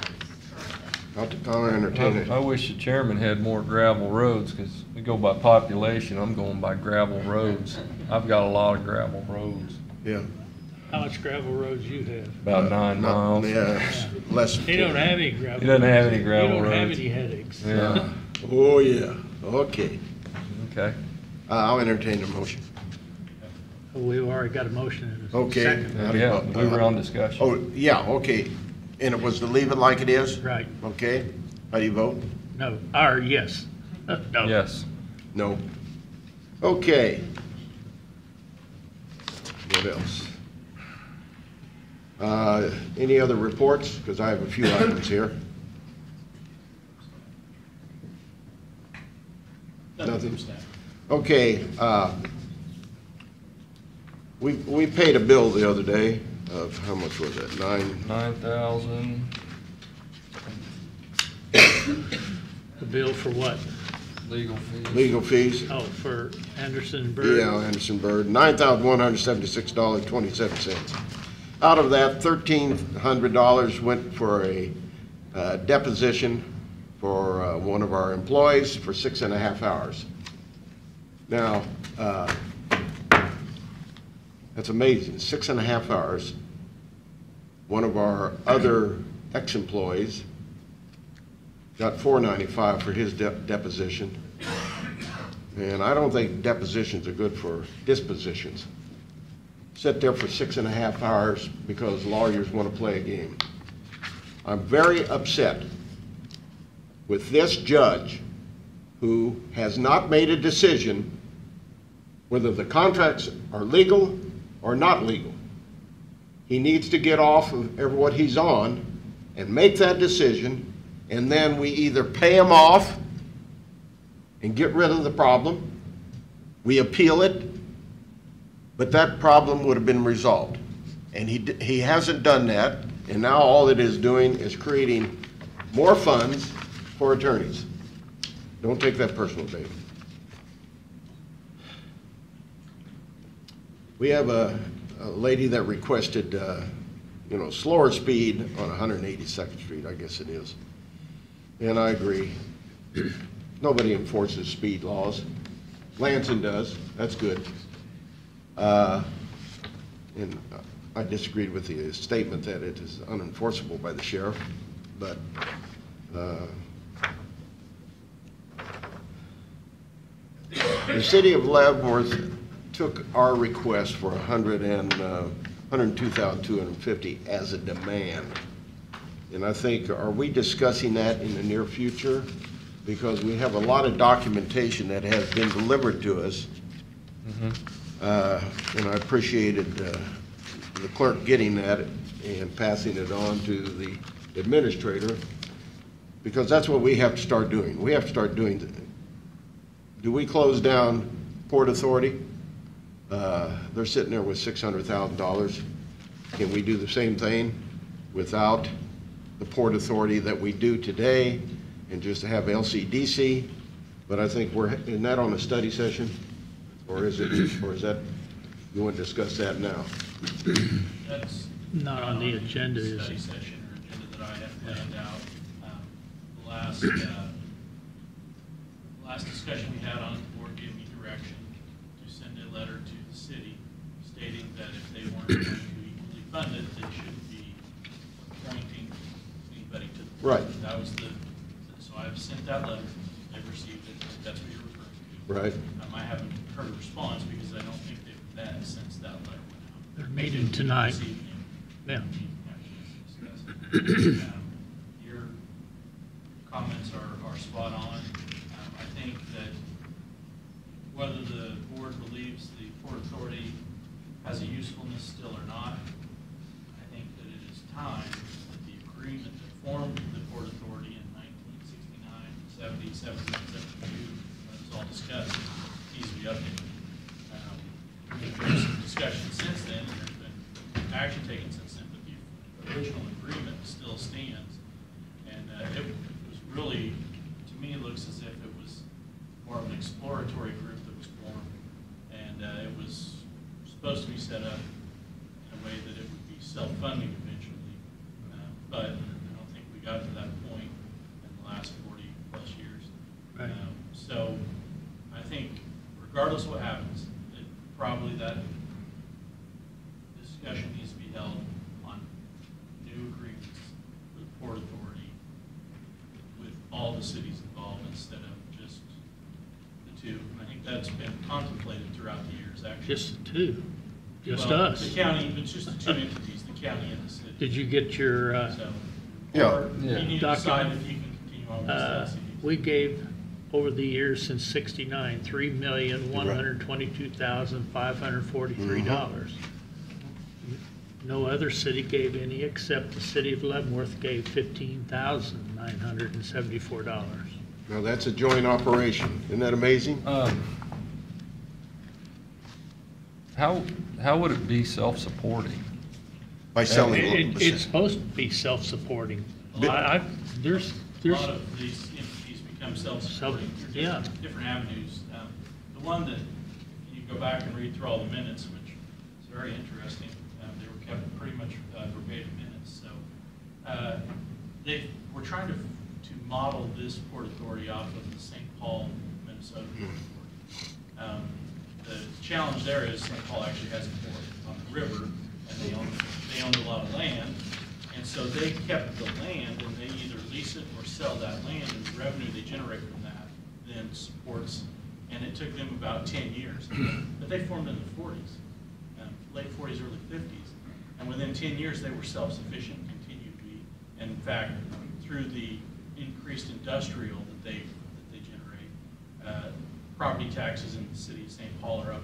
currently. I'll entertain it. I wish the chairman had more gravel roads, because we go by population, I'm going by gravel roads. I've got a lot of gravel roads, Yeah. How much gravel roads you have? about 9 miles. Yeah, less than They don't 10. have any gravel. He doesn't have any gravel You don't have roads. any headaches. Yeah, Oh, yeah, okay. okay. I'll entertain the motion. We've already got a motion and a Okay. second. Yeah, we were on discussion. Oh, yeah, okay. And it was to leave it like it is? Right, Okay. How do you vote? no, or yes. No. Yes. No. Okay. What else? Any other reports? Because I have a few items here. Nothing? Okay, we paid a bill the other day of, how much was that? 9,000 The bill for what? legal fees. legal fees? Oh, for Anderson Bird? Yeah, Anderson Bird, $9,176.27. Out of that, $1,300 went for a deposition for one of our employees for 6.5 hours. Now, that's amazing, 6.5 hours. One of our other ex-employees got $4.95 for his deposition. And I don't think depositions are good for dispositions. Sit there for 6.5 hours because lawyers want to play a game. I'm very upset with this judge who has not made a decision whether the contracts are legal or not legal. He needs to get off of what he's on and make that decision, and then we either pay him off and get rid of the problem, we appeal it, but that problem would have been resolved. And he hasn't done that, and now all it is doing is creating more funds for attorneys. Don't take that personal, David. We have a lady that requested, slower speed on 182nd Street, I guess it is. And I agree. Nobody enforces speed laws. Lansing does. That's good. And I disagreed with the statement that it is unenforceable by the sheriff, but the city of Leavenworth took our request for $102,250 as a demand. And I think, are we discussing that in the near future? Because we have a lot of documentation that has been delivered to us. And I appreciated the clerk getting that and passing it on to the administrator, because that's what we have to start doing. We have to start doing, do we close down Port Authority? They're sitting there with $600,000. Can we do the same thing without the Port Authority that we do today and just have LCDC? But I think isn't that on a study session? Or is that, you want to discuss that now? That's not on the agenda, is Study it? session or agenda that I have planned out. The last discussion we had on it, the board gave me direction to send a letter to the city stating that if they weren't going to equally fund it, they shouldn't be appointing anybody to the board. Right. That was so I've sent that letter. They've received it. That's what you're referring to. Right. I haven't heard a response because I don't think they've met since that letter went out. They're meeting tonight. This evening. Yeah. Your comments are spot on. I think that whether the board believes the Port Authority has a usefulness still or not, I think that it is time that the agreement that formed the Port Authority in 1969, 70, 71, 72, that was all discussed, needs to be updated. There's been some discussion since then, and there's been action taken since then, but the original agreement still stands. And it was really, to me, it looks as if it was more of an exploratory group that was formed, and it was supposed to be set up in a way that it would be self-funding eventually. But I don't think we got to that point in the last 40-plus years. Right. So I think regardless of what happens, probably that discussion needs to be held on new agreements with the Port Authority with all the cities involved instead of just the two. And I think that's been contemplated throughout the years, actually. Just the two, just Well, us. The county, it's just the two entities, the county and the city. Did you get your, So, Yeah. or Yeah. you need to decide Document. if you can continue on with this LCD. we gave, over the years since '69, $3,122,543. No other city gave any except the city of Leavenworth gave $15,974. Now, that's a joint operation. Isn't that amazing? How would it be self-supporting? By selling. It's supposed to be self-supporting. But- There's A lot of these entities become self-supporting through yeah. different avenues. The one that, you go back and read through all the minutes, which is very interesting, they were kept pretty much verbatim minutes. So we're trying to model this Port Authority off of the St. Paul, Minnesota Port Authority. The challenge there is St. Paul actually has a port on the river, and they own a lot of land. And so they kept the land, and they either lease it or sell that land, and the revenue they generate from that then supports, and it took them about 10 years. But they formed in the 40s, late 40s, early 50s. And within 10 years, they were self-sufficient and continued to be. And in fact, through the increased industrial that they generate, property taxes in the city of St. Paul are up,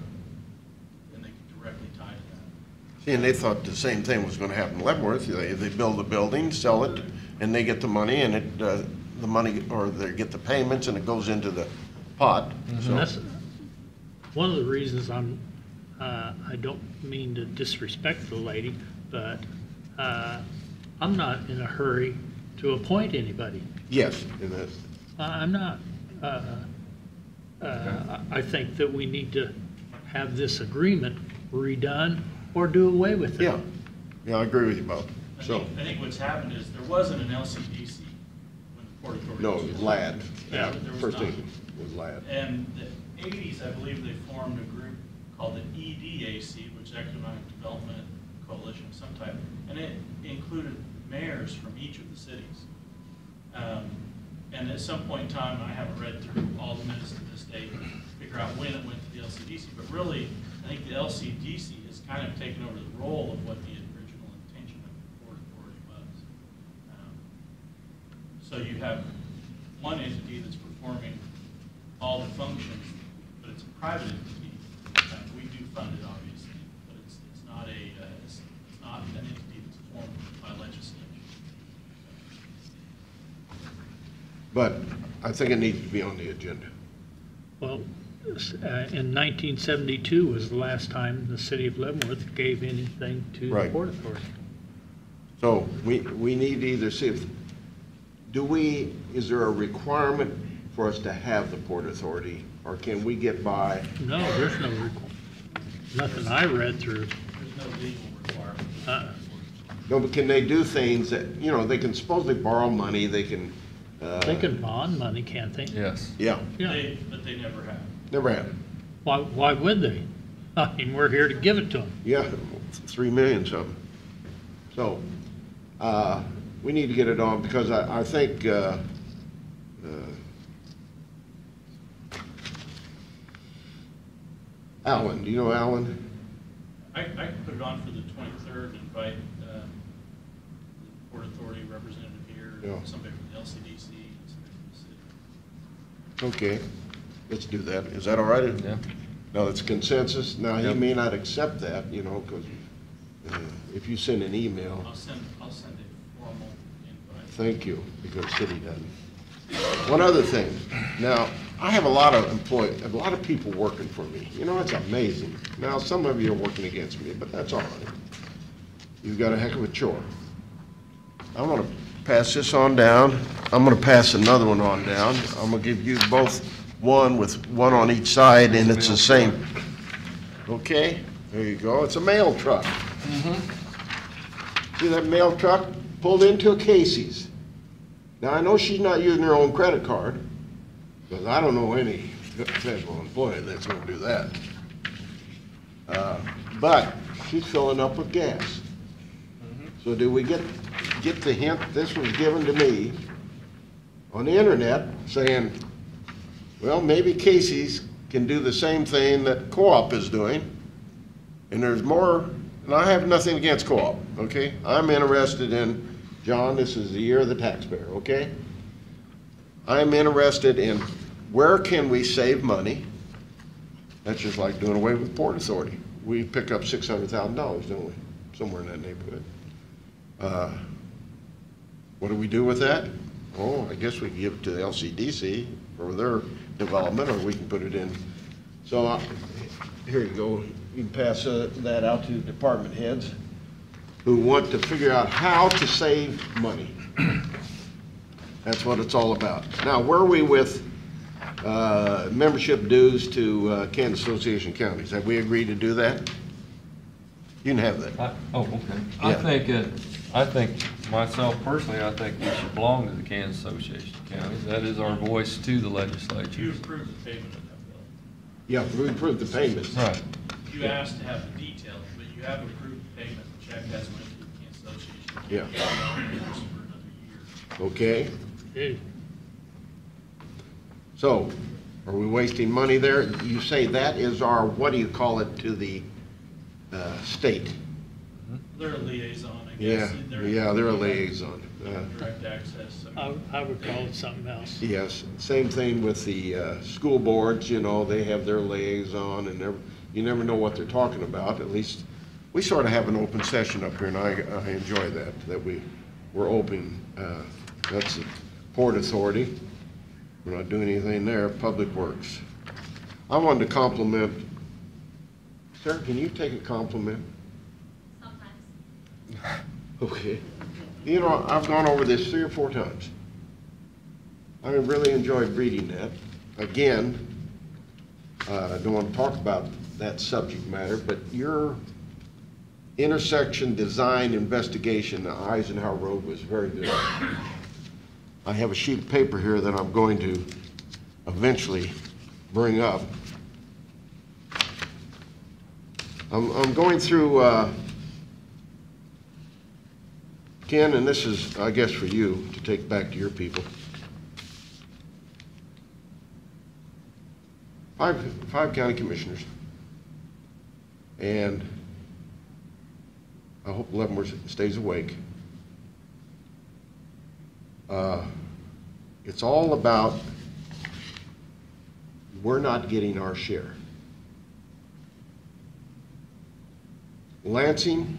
and they can directly tie to that. See, and they thought the same thing was gonna happen in Leavenworth. They build a building, sell it, and they get the money, and it, the money, or they get the payments, and it goes into the pot. And So, that's one of the reasons I don't mean to disrespect the lady, but I'm not in a hurry to appoint anybody. yes, and that's, I'm not. I think that we need to have this agreement redone or do away with it. yeah, I agree with you, Bob. So, I think what's happened is there wasn't an LCDC when the Port Authority. no, it was LAD. Yeah, there was First not. thing was LAD. And the 80s, I believe they formed a group called the EDAC, which is Economic Development Coalition of some type, and it included mayors from each of the cities. And at some point in time, I haven't read through all the minutes to this day to figure out when it went to the LCDC, but really, I think the LCDC has kind of taken over the role of what the original intention of the Port Authority was. So you have one entity that's performing all the functions, but it's a private entity. We do fund it, obviously, but it's not it's not an entity that's formed by legislation. But I think it needs to be on the agenda. Well, in 1972 was the last time the city of Leavenworth gave anything to the Right. Port Authority. So we need to either see if, is there a requirement for us to have the Port Authority, or can we get by? No, there's no nothing I read through. There's no legal requirement. No, but can they do things that, you know, they can supposedly borrow money, they can. They can bond money, can't they? Yes. Yeah, Yeah. But they never have. never have. Why would they? I mean, we're here to give it to them. Yeah, 3 million something. So, we need to get it on, because I think, Alan, do you know Alan? I can put it on for the 23rd and invite the Port Authority representative here, Yeah. somebody from the LCDC, and somebody from the city. Okay, let's do that. Is that all right? Yeah. No, it's consensus. Now, he Yep. may not accept that, you know, because if you send an email, I'll send a formal invite. thank you, because city doesn't. One other thing. Now, I have a lot of people working for me. You know, it's amazing. Now, some of you are working against me, but that's all right. You've got a heck of a chore. I'm gonna pass this on down. I'm gonna pass another one on down. I'm gonna give you both one with one on each side, and it's the same. Okay, there you go. It's a mail truck. See that mail truck pulled into a Casey's? Now, I know she's not using her own credit card, because I don't know any federal employee that's gonna do that. But she's filling up with gas. So do we get the hint? This was given to me on the internet saying, well, maybe Casey's can do the same thing that Co-op is doing. And there's more, and I have nothing against Co-op, okay? I'm interested in, John, this is the year of the taxpayer, okay? I'm interested in where can we save money? That's just like doing away with Port Authority. We pick up $600,000, don't we? Somewhere in that neighborhood. What do we do with that? Oh, I guess we can give it to the LCDC for their development, or we can put it in. So here you go. You can pass that out to department heads who want to figure out how to save money. That's what it's all about. Now, where are we with membership dues to Kansas Association of Counties? Have we agreed to do that? You can have that. Okay. Yeah. I think myself personally, I think we should belong to the Kansas Association of Counties. That is our voice to the legislature. You approved the payment of that bill. Yeah, we approved the payments. Right. You asked to have the details, but you have approved the payment. The check has went to the Kansas Association. Yeah. For another year. Okay, Hey, so are we wasting money there? You say that is our, what do you call it, to the state? They're a liaison guess. Yeah, yeah, they're a liaison. Direct access. I would call it something else. Yes, same thing with the school boards, you know, they have their liaison, and you never know what they're talking about. At least, we sort of have an open session up here, and I enjoy that we're open. That's the Port Authority. We're not doing anything there. Public Works. I wanted to compliment, Sarah, can you take a compliment? Sometimes. Okay. You know, I've gone over this 3 or 4 times. I really enjoyed reading that. Again, I don't want to talk about that subject matter, but your intersection design investigation on Eisenhower Road was very good. I have a sheet of paper here that I'm going to eventually bring up. I'm going through, Ken, and this is, I guess, for you to take back to your people. Five county commissioners. And I hope Leavenworth stays awake. It's all about we're not getting our share. Lansing,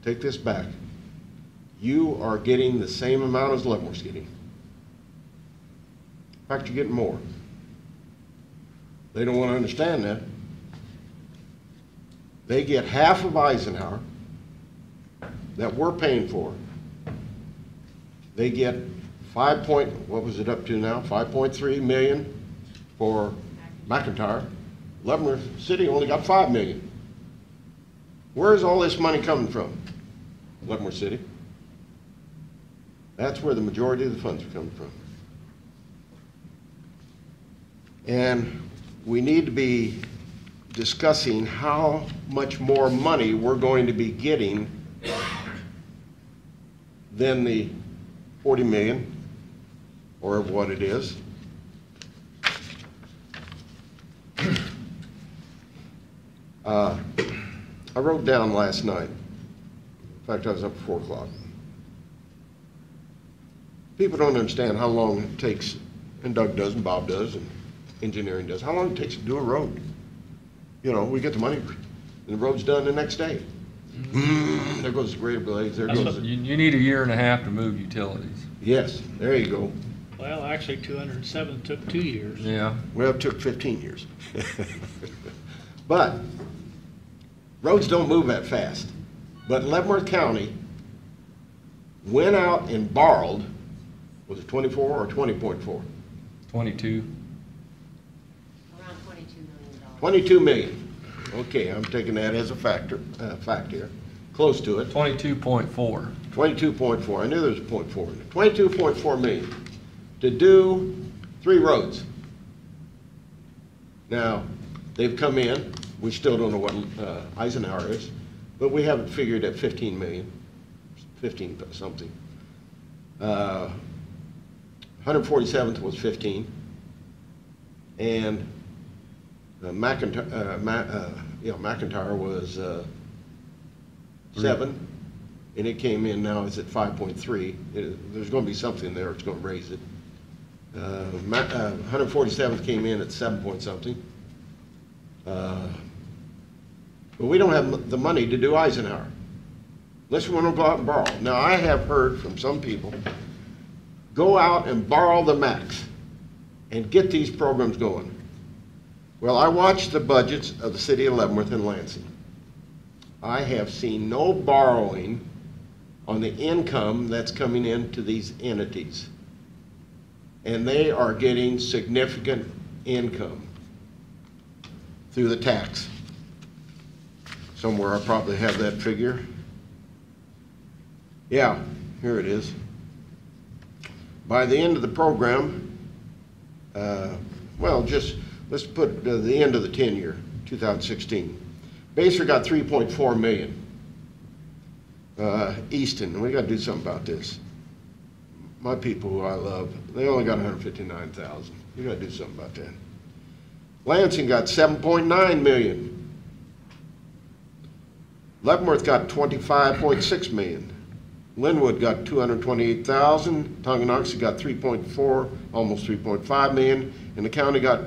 take this back. You are getting the same amount as Leavenworth's getting. In fact, you're getting more. They don't want to understand that. They get half of Eisenhower that we're paying for. They get what was it up to now? 5.3 million for McIntyre. Leavenworth City only got 5 million. Where is all this money coming from? Leavenworth City. That's where the majority of the funds are coming from. And we need to be discussing how much more money we're going to be getting than the 40 million, or what it is. I wrote down last night. In fact, I was up at 4 o'clock. People don't understand how long it takes, and Doug does, and Bob does, and engineering does, how long it takes to do a road. You know, we get the money, and the road's done the next day. There goes the grader blades, there goes the... You need a year and a half to move utilities. Yes, there you go. Well, actually, 207 took 2 years. Yeah. Well, it took 15 years. But roads don't move that fast. But Leavenworth County went out and borrowed, was it 24 or 20.4? 22. Around $22 million. 22 million. Okay, I'm taking that as a fact here. Close to it. 22.4. 22.4. I knew there was a 0.4 in it. 22.4 million to do 3 roads. Now, they've come in. We still don't know what Eisenhower is, but we have it figured at 15 million, 15 something. 147th was 15, and McIntyre was 7, and it came in now, it's at 5.3. There's going to be something there that's going to raise it. 147th came in at 7 point something. But we don't have the money to do Eisenhower. Unless we want to go out and borrow. Now, I have heard from some people, go out and borrow the max and get these programs going. Well, I watched the budgets of the city of Leavenworth and Lansing. I have seen no borrowing on the income that's coming into these entities. And they are getting significant income through the tax. Somewhere I probably have that figure. Yeah, here it is. By the end of the program, well, just let's put the end of the 10-year, 2016. Baser got 3.4 million. Easton, we got to do something about this. My people who I love, they only got 159,000. We got to do something about that. Lansing got 7.9 million. Leavenworth got 25.6 million. Linwood got 228,000, Tonganoxie got 3.4, almost 3.5 million, and the county got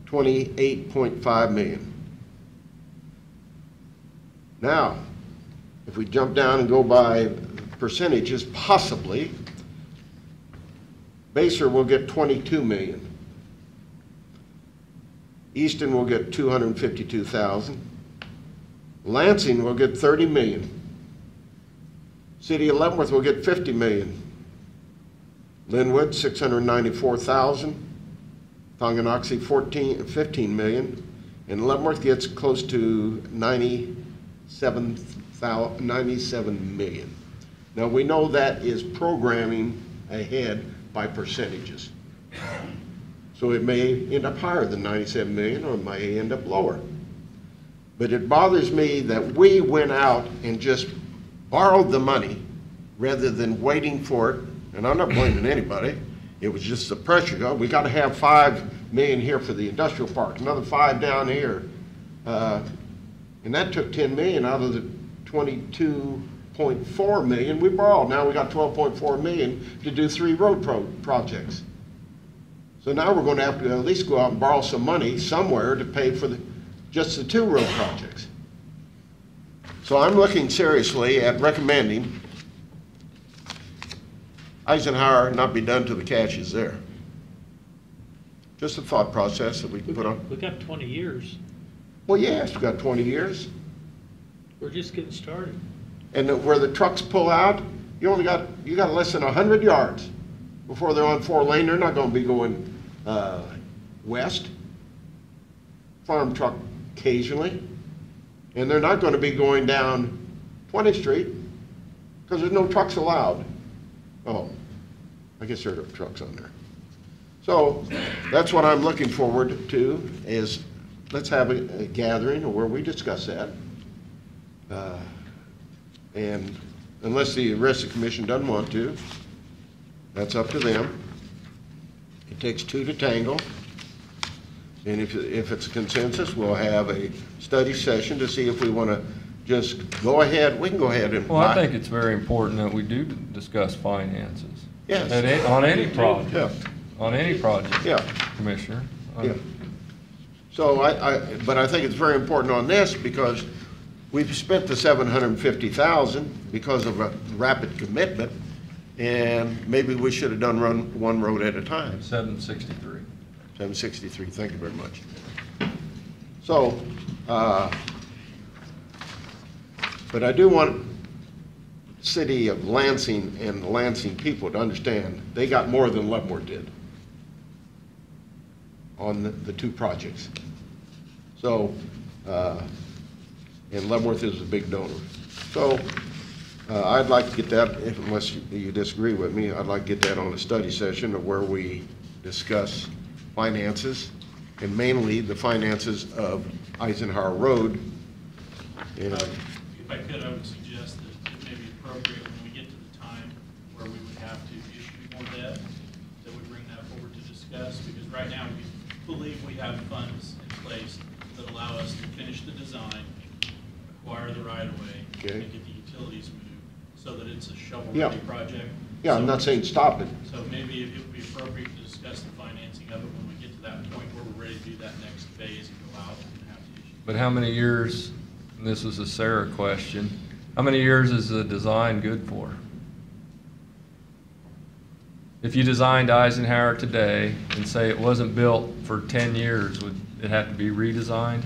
28.5 million. Now, if we jump down and go by percentages, possibly, Basler will get 22 million. Easton will get 252,000. Lansing will get 30 million. City of Leavenworth will get 50 million. Linwood, 694,000. Tonganoxie, 15 million. And Leavenworth gets close to 97 million. Now, we know that is programming ahead by percentages. So it may end up higher than 97 million, or it may end up lower. But it bothers me that we went out and just borrowed the money rather than waiting for it. And I'm not blaming anybody. It was just the pressure. We got to have 5 million here for the industrial park, another 5 down here. And that took 10 million out of the 22.4 million we borrowed. Now we got 12.4 million to do 3 road projects. So now we're going to have to at least go out and borrow some money somewhere to pay for just the 2 road projects. So I'm looking seriously at recommending Eisenhower not be done till the cash is there. Just a thought process that we can put on. We got 20 years. Well, yes, we've got 20 years. We're just getting started. And where the trucks pull out, you got less than 100 yards before they're on 4-lane. They're not going to be going west. Farm truck occasionally. And they're not going to be going down 20th Street because there's no trucks allowed. Oh, I guess there are trucks on there. So that's what I'm looking forward to, is let's have a gathering where we discuss that. And unless the rest of the commission doesn't want to, that's up to them. It takes 2 to tango. And if it's a consensus, we'll have a study session to see if we want to just go ahead. We can go ahead and. Well, I think it's very important that we do discuss finances. Yes. On any project. Yeah. On any project. Yeah. Commissioner. Yeah. So but I think it's very important on this because we've spent the $750,000 because of a rapid commitment, and maybe we should have done one road at a time. 763. 763, thank you very much. So, but I do want city of Lansing and the Lansing people to understand they got more than Leavenworth did on the 2 projects. So, and Leavenworth is a big donor. So I'd like to get that, unless you disagree with me, I'd like to get that on a study session of where we discuss finances, and mainly the finances of Eisenhower Road. And If I could, I would suggest that it may be appropriate when we get to the time where we would have to issue more debt, that we bring that forward to discuss, because right now we believe we have funds in place that allow us to finish the design, acquire the right-of-way, Okay. and get the utilities moved, so that it's a shovel-ready project. yeah, I'm So- not saying stop it. So maybe it would be appropriate to discuss the financing of it when we get to that point where we're ready to do that next phase and go out and have to issue. But how many years, and this is a Sarah question, how many years is the design good for? If you designed Eisenhower today and say it wasn't built for 10 years, would it have to be redesigned?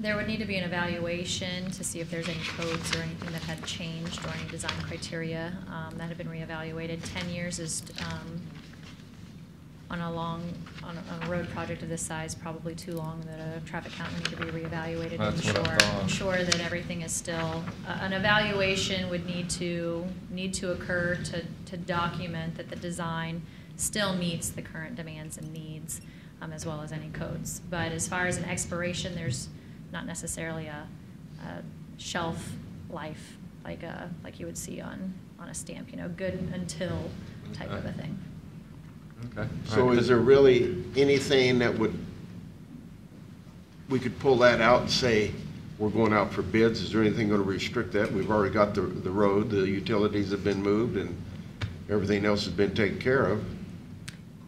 There would need to be an evaluation to see if there's any codes or anything that had changed or any design criteria that had been reevaluated. 10 years is, on a road project of this size, probably too long, that a traffic count would need to be reevaluated. That's what I thought. Ensure that everything is still, an evaluation would need to occur to document that the design still meets the current demands and needs, as well as any codes. But as far as an expiration, there's not necessarily a shelf life like you would see on a stamp, good until type of a thing. Okay. So All right. is there really anything that we could pull that out and say, we're going out for bids. Is there anything going to restrict that? We've already got the road, the utilities have been moved, and everything else has been taken care of.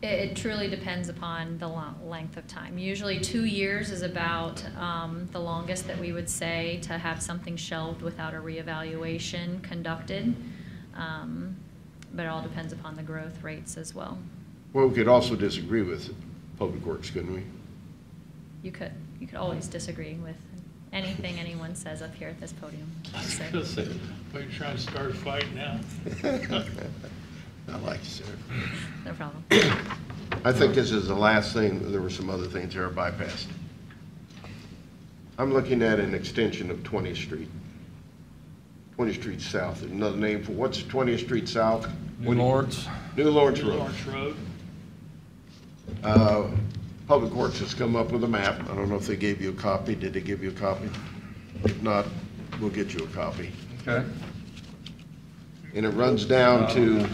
It truly depends upon the length of time. Usually 2 years is about the longest that we would say to have something shelved without a reevaluation conducted. But it all depends upon the growth rates as well. Well, we could also disagree with Public Works, couldn't we? You could always disagree with anything anyone says up here at this podium. I was gonna say, are you trying to start a fight now? I like you, sir. No problem. I think this is the last thing. There were some other things here I bypassed. I'm looking at an extension of 20th Street. 20th Street South. There's another name for, what's 20th Street South? New Lawrence? New Lawrence New Road. Lawrence Road. Public Works has come up with a map. I don't know if they gave you a copy. Did they give you a copy? If not, we'll get you a copy. Okay. And it runs down to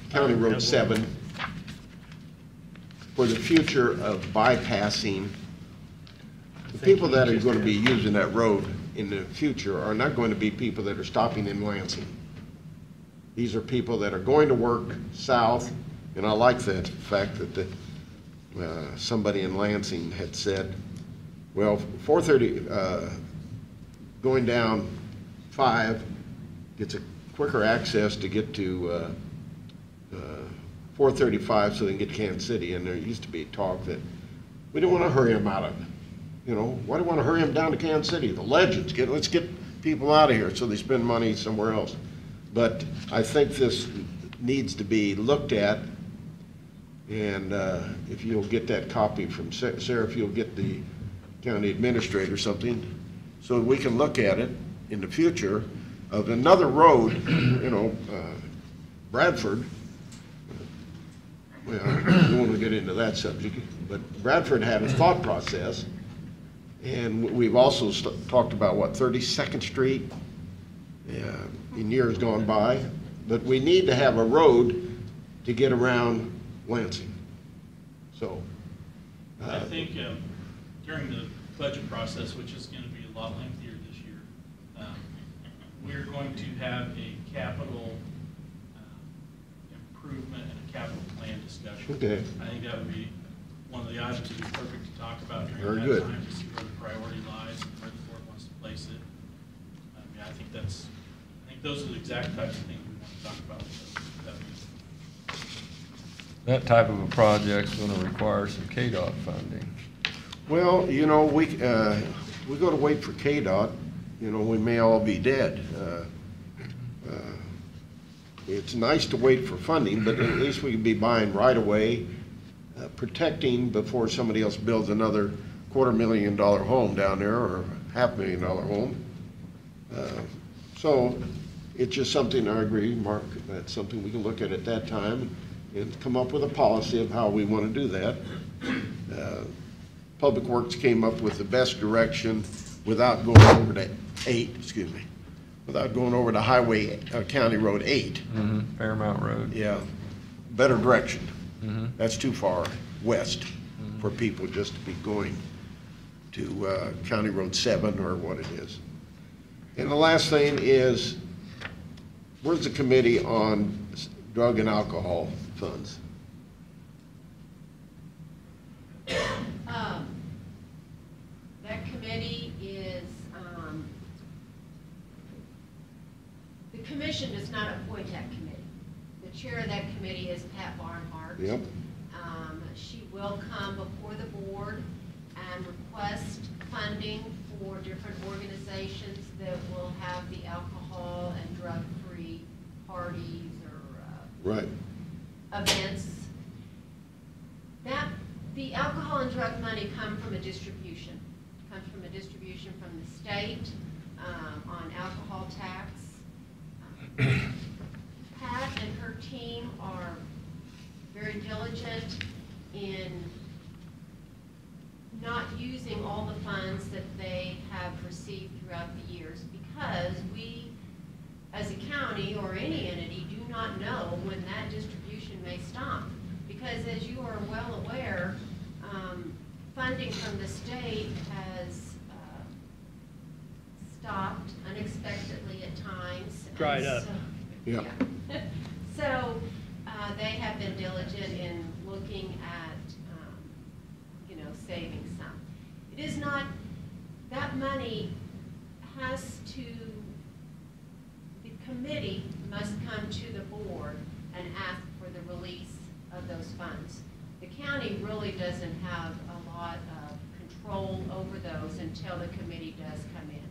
County Road 7 for the future of bypassing. The people that are going to be using that road in the future are not going to be people that are stopping in Lansing. These are people that are going to work south, and I like that fact that somebody in Lansing had said, well, 430, going down 5 gets a quicker access to get to 435 so they can get to Kansas City. And there used to be talk that we don't want to hurry them out of it. You know, why do we want to hurry them down to Kansas City? The legends, let's get people out of here so they spend money somewhere else. But I think this needs to be looked at, and if you'll get that copy from Sarah, if you'll get the county administrator or something, so we can look at it in the future of another road, you know, Bradford. Well, I don't want to get into that subject, but Bradford had a thought process, and we've also talked about, what, 32nd Street in years gone by, but we need to have a road to get around Lansing. So. I think during the budget process, which is going to be a lot lengthier this year, we're going to have a capital improvement and a capital plan discussion. Okay. I think that would be one of the items that would be perfect to talk about Very during that good. time, to see where the priority lies and where the board wants to place it. I think those are the exact types of things we want to talk about. So That type of a project's going to require some KDOT funding. Well, you know, we go to wait for KDOT, you know, we may all be dead. It's nice to wait for funding, but at least we can be buying right away, protecting before somebody else builds another $250,000 home down there, or $500,000 home. So it's just something, I agree, Mark, that's something we can look at that time and come up with a policy of how we want to do that. Public Works came up with the best direction without going over to without going over to Highway, County Road 8. Fairmount Road. Yeah, better direction. Mm-hmm. That's too far west for people just to be going to County Road 7 or what it is. And the last thing is, where's the committee on drug and alcohol funds? That committee is, the commission does not appoint that committee. The chair of that committee is Pat Barnhart. Yep. She will come before the board and request funding for different organizations that will have the alcohol and drug-free parties or Right. events. The alcohol and drug money comes from a distribution from the state on alcohol tax. Pat and her team are very diligent in not using all the funds that they have received throughout the years, because we, as a county or any entity, do not know when that distribution may stop. Because as you are well aware, funding from the state has stopped unexpectedly at times. and Dried up. so- Yeah. yeah. So, they have been diligent in looking at, saving some. It is not, that money has to, the committee must come to the board and ask for the release of those funds. The county really doesn't have a lot of control over those until the committee does come in.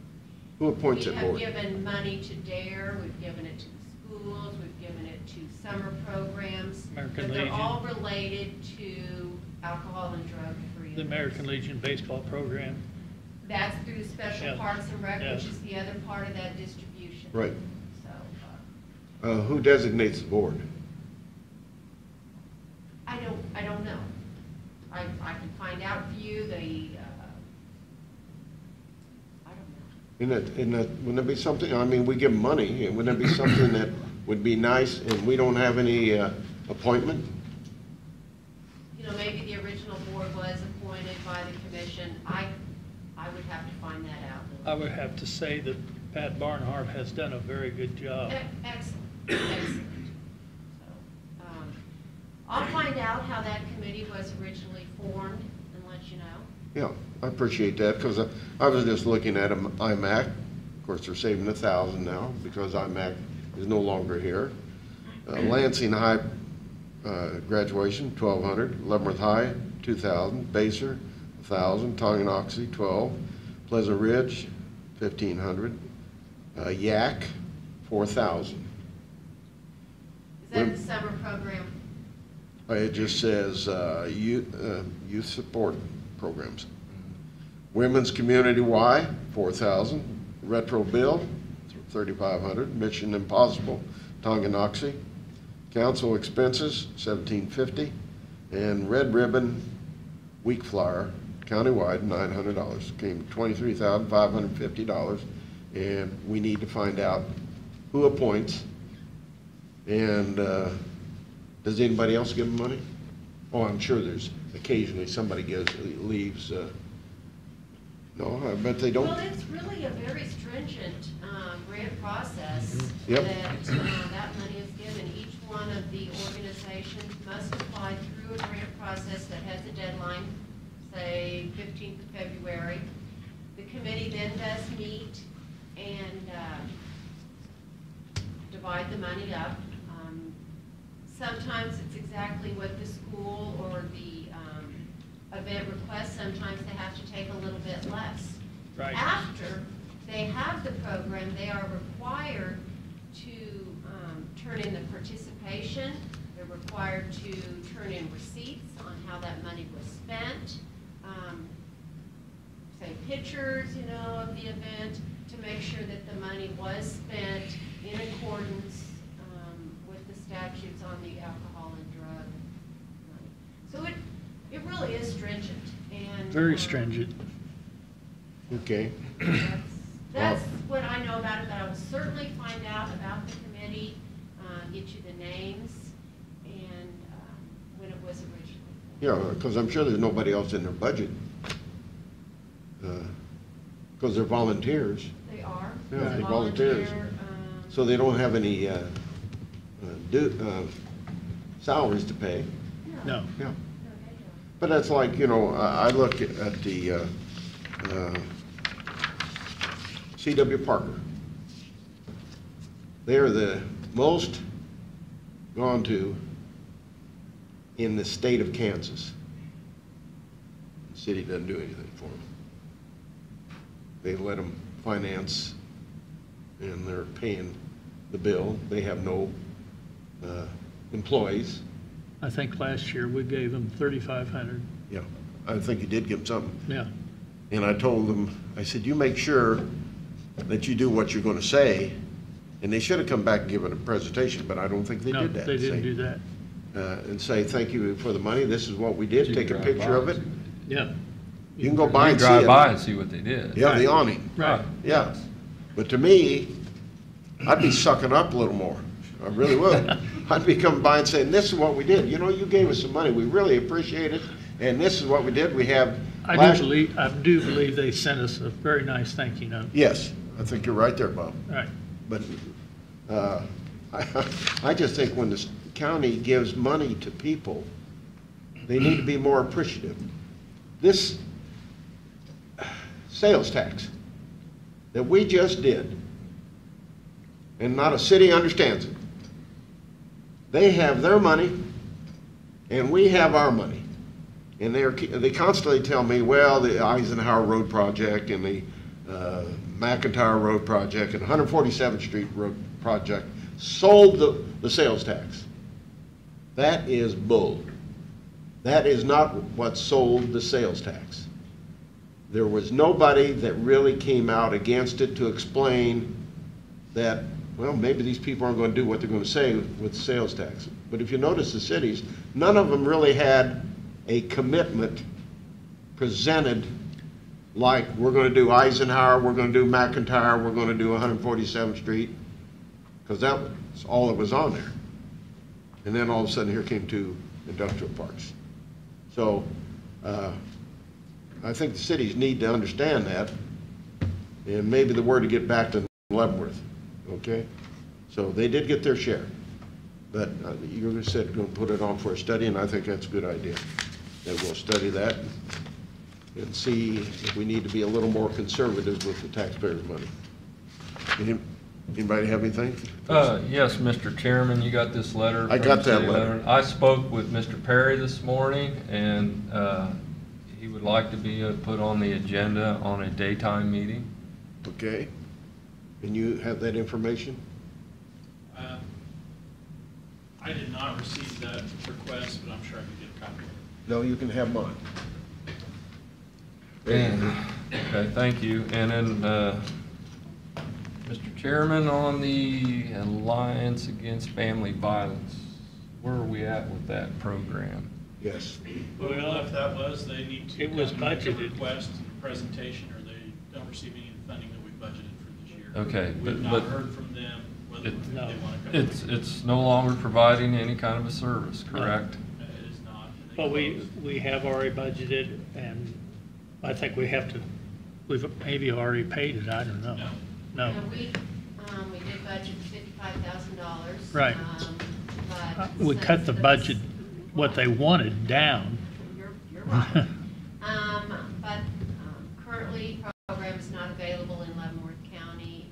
Who appoints We that have board? given money to DARE, we've given it to the schools, we've given it to summer programs. American But they're Legion. all related to alcohol and drug-free. The American Legion baseball program. That's through Special Yeah. Parks and Rec, Yeah. which is the other part of that distribution. Right. So, Who designates the board? I don't know. I can find out for you, I don't know. Wouldn't it be something, I mean, we give them money, and wouldn't it be something that would be nice, and we don't have any appointment? Maybe the original board was appointed by the commission. I would have to find that out. I would have to say that Pat Barnhart has done a very good job. Excellent, excellent. So, I'll find out how that committee was originally formed and let you know. Yeah, I appreciate that, because I was just looking at IMAC. Of course, they're saving 1,000 now, because IMAC is no longer here. Lansing High graduation, 1,200. Leavenworth High, 2,000. Baser, 1,000. Tonganoxie, 12. Pleasant Ridge, 1,500. Yak, 4,000. Is that the summer program? It just says youth support programs. Women's Community Y, 4,000. Retro Bill, 3,500. Mission Impossible, Tonganoxie. Council expenses, $1,750, and Red Ribbon Week Flyer, countywide, $900. Came $23,550, and we need to find out who appoints, and does anybody else give them money? Oh, I'm sure there's occasionally somebody leaves. No, I bet they don't. Well, it's really a very stringent grant process Yep. that money is given. Each one of the organizations must apply through a grant process that has a deadline, say 15th of February. The committee then does meet and divide the money up. Sometimes it's exactly what the school or the event requests. Sometimes they have to take a little bit less. Right. After they have the program, they are required to turn in the participation. They're required to turn in receipts on how that money was spent. Say pictures, of the event to make sure that the money was spent in accordance with the statutes on the alcohol and drug money. So it really is stringent and. Very stringent. Okay. That's what I know about it, but I will certainly find out about the committee, get you the names, and when it was originally. Yeah, because I'm sure there's nobody else in their budget, because they're volunteers, They are. Yeah, It's a they're volunteers. volunteer, so they don't have any salaries to pay. No. Yeah. No, they don't. But that's like, I look at the C.W. Parker. They are the most gone to in the state of Kansas. The city doesn't do anything for them. They let them finance, and they're paying the bill. They have no employees. I think last year we gave them 3,500. Yeah, I think you did give them something. Yeah. And I told them, I said, you make sure that you do what you're gonna say. And they should have come back and given a presentation, but I don't think they No, did that. they didn't Say, do that. And say, thank you for the money, this is what we did, take a picture of it. Yeah. You can go by You and see drive by it. and see what they did. Yeah, the awning, Right. yeah. But to me, I'd be sucking up a little more. I really would. I'd be coming by and saying, this is what we did. You gave us some money, we really appreciate it, and this is what we did. We have. I do believe they sent us a very nice thank you note. Yes, I think you're right there, Bob. Right. But I just think when the county gives money to people, they need to be more appreciative. This sales tax that we just did, and not a city understands it. They have their money, and we have our money. And they constantly tell me, well, the Eisenhower Road project and the McIntyre Road project and 147th Street Road project sold the sales tax. That is bull. That is not what sold the sales tax. There was nobody that really came out against it to explain that, well, maybe these people aren't going to do what they're going to say with sales tax. But if you notice the cities, none of them really had a commitment presented like we're going to do Eisenhower, we're going to do McIntyre, we're going to do 147th Street, because that was all that was on there. And then all of a sudden here came two industrial parks. So I think the cities need to understand that, and maybe the word to get back to Leavenworth, okay? So they did get their share, but you said going to put it on for a study, and I think that's a good idea. That we'll study that and see if we need to be a little more conservative with the taxpayers' money. Anybody have anything? Yes, Mr. Chairman, you got this letter. I from got that City letter. I spoke with Mr. Perry this morning, and he would like to be put on the agenda on a daytime meeting. Okay. And you have that information? I did not receive that request, but I'm sure I can get a copy of it. No, you can have mine. Okay, thank you. And then, Mr. Chairman, on the Alliance Against Family Violence, where are we at with that program? Yes. Well, if that was, they need to It was come and make a budgeted. request and a presentation, or they don't receive any of the funding that we budgeted for this year. Okay, We've but not heard from them whether it- they want to come. It's no longer providing any kind of a service, correct? It is not. They But closed. we have already budgeted, and I think we have to, we've maybe already paid it, I don't know. No. No. We did budget $55,000. Right. But We since cut the this- budget, what they wanted, down. You're right. But currently, program is not available in Leavenworth County.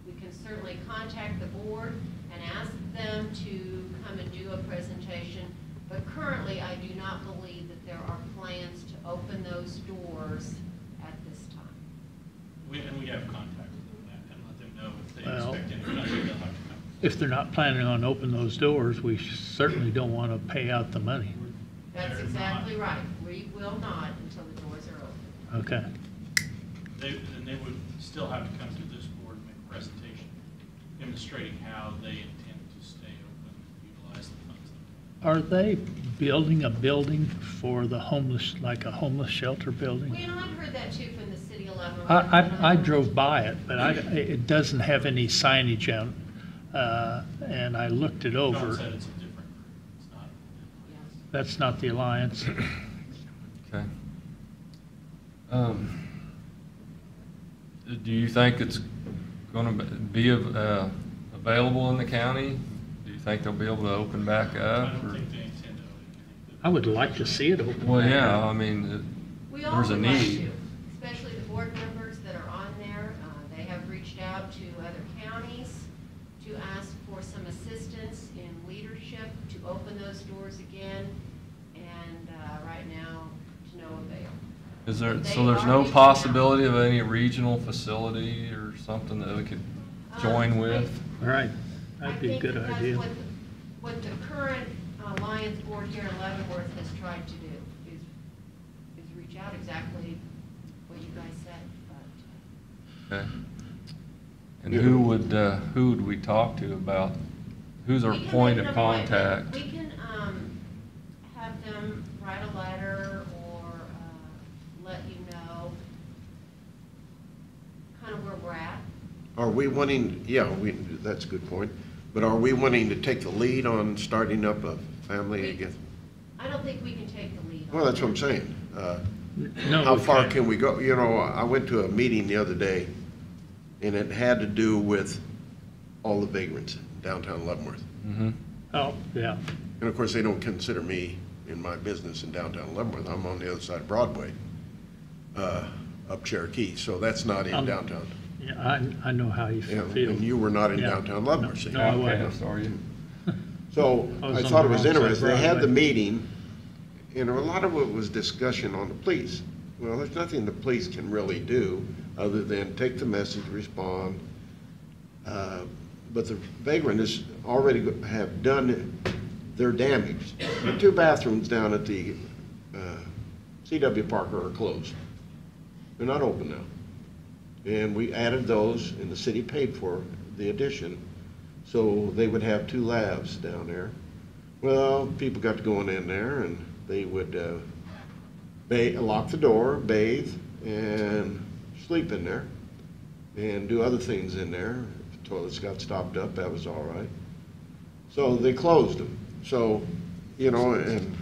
We can certainly contact the board and ask them to come and do a presentation, but currently, I do not believe that there are plans to open those doors at this time. We have contacted them and let them know if they Well- expect any funding, they'll have to come. If they're not planning on opening those doors, we certainly don't want to pay out the money. That's They're exactly right. We will not until the doors are open. Okay. They would still have to come to this board and make a presentation demonstrating how they intend to stay open and utilize the funds. Are they building a building for the homeless, like a homeless shelter building? Well, I've heard that too from the city of Leavenworth. I drove by it, but it doesn't have any signage on, and I looked it John over. said it's a different, it's not. Yes. That's not the Alliance. Okay. Do you think it's going to be available in the county? Do you think they'll be able to open back I up? don't or- think they intend to. I think I would like to see it open. Well, back yeah, up. I mean, We all there's a would like need. to, especially the board members that are on there. They have reached out to other counties to ask for some assistance in leadership to open those doors again, and right now, to no avail. Is there, They so there's are no reaching possibility of any regional facility or something that we could join with? All right, that'd be a good I idea. think what the current Alliance board here in Leavenworth has tried to do is reach out exactly what you guys said, but. Okay. And who would we talk to about, who's our We can point make of an appointment. contact? We can have them write a letter or let you know kind of where we're at. Are we wanting, yeah, that's a good point, but are we wanting to take the lead on starting up a family again? I don't think we can take the lead on Well, that's what I'm that. saying. No, How we far can't. can we go? You know, I went to a meeting the other day, and it had to do with all the vagrants in downtown Leavenworth. Oh, yeah. And of course, they don't consider me in my business in downtown Leavenworth. I'm on the other side of Broadway, up Cherokee, so that's not in downtown. Yeah, I know how you Yeah, feel. and you were not in Yeah. downtown Leavenworth, see? No, I wasn't. Outcast, are you? So I was I on thought the it was wrong side of interesting. They had the Broadway. meeting, and a lot of it was discussion on the police. Well, there's nothing the police can really do other than take the message, respond. But the vagrants already have done their damage. The 2 bathrooms down at the CW Parker are closed. They're not open now. And we added those, and the city paid for the addition, so they would have 2 labs down there. Well, people got to going in there, and they would lock the door, bathe, and sleep in there, and do other things in there. If the toilets got stopped up, that was all right. So they closed them. So, and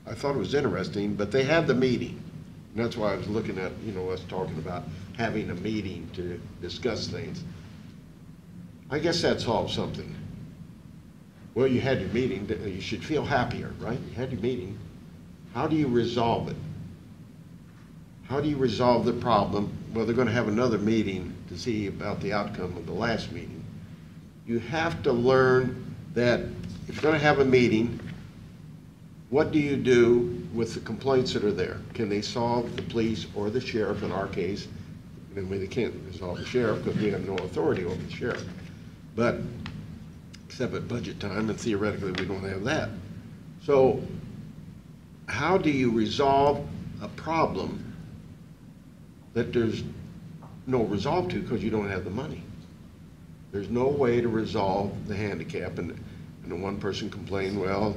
I thought it was interesting, but they had the meeting. And that's why I was looking at, us talking about having a meeting to discuss things. I guess that solved something. Well, you had your meeting, you should feel happier, right? You had your meeting. How do you resolve it? How do you resolve the problem? Well, they're going to have another meeting to see about the outcome of the last meeting. You have to learn that if you're going to have a meeting, what do you do with the complaints that are there? Can they solve the police or the sheriff in our case? I mean, they can't resolve the sheriff because we have no authority over the sheriff. But, except at budget time, and theoretically we don't have that. So, how do you resolve a problem that there's no resolve to because you don't have the money? There's no way to resolve the handicap. And the one person complained, well,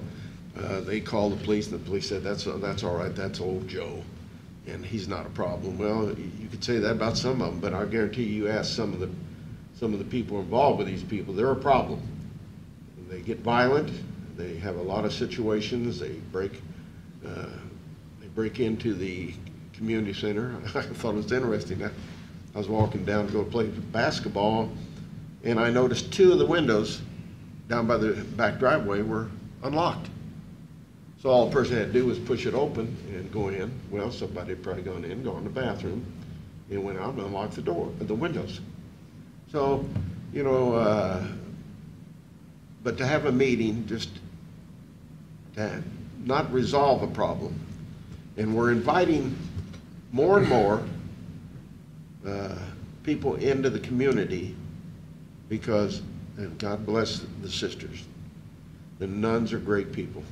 they called the police, and the police said, that's all right, that's old Joe, and he's not a problem. Well, you could say that about some of them, but I guarantee you ask some of the people involved with these people, they're a problem. They get violent, they have a lot of situations, they break into the community center. I thought it was interesting. I was walking down to go play basketball, and I noticed 2 of the windows down by the back driveway were unlocked. So all the person had to do was push it open and go in. Well, somebody had probably gone in, gone to the bathroom, and went out and unlocked the windows. So, but to have a meeting, just to not resolve a problem. And we're inviting more and more people into the community because, and God bless the sisters, the nuns are great people.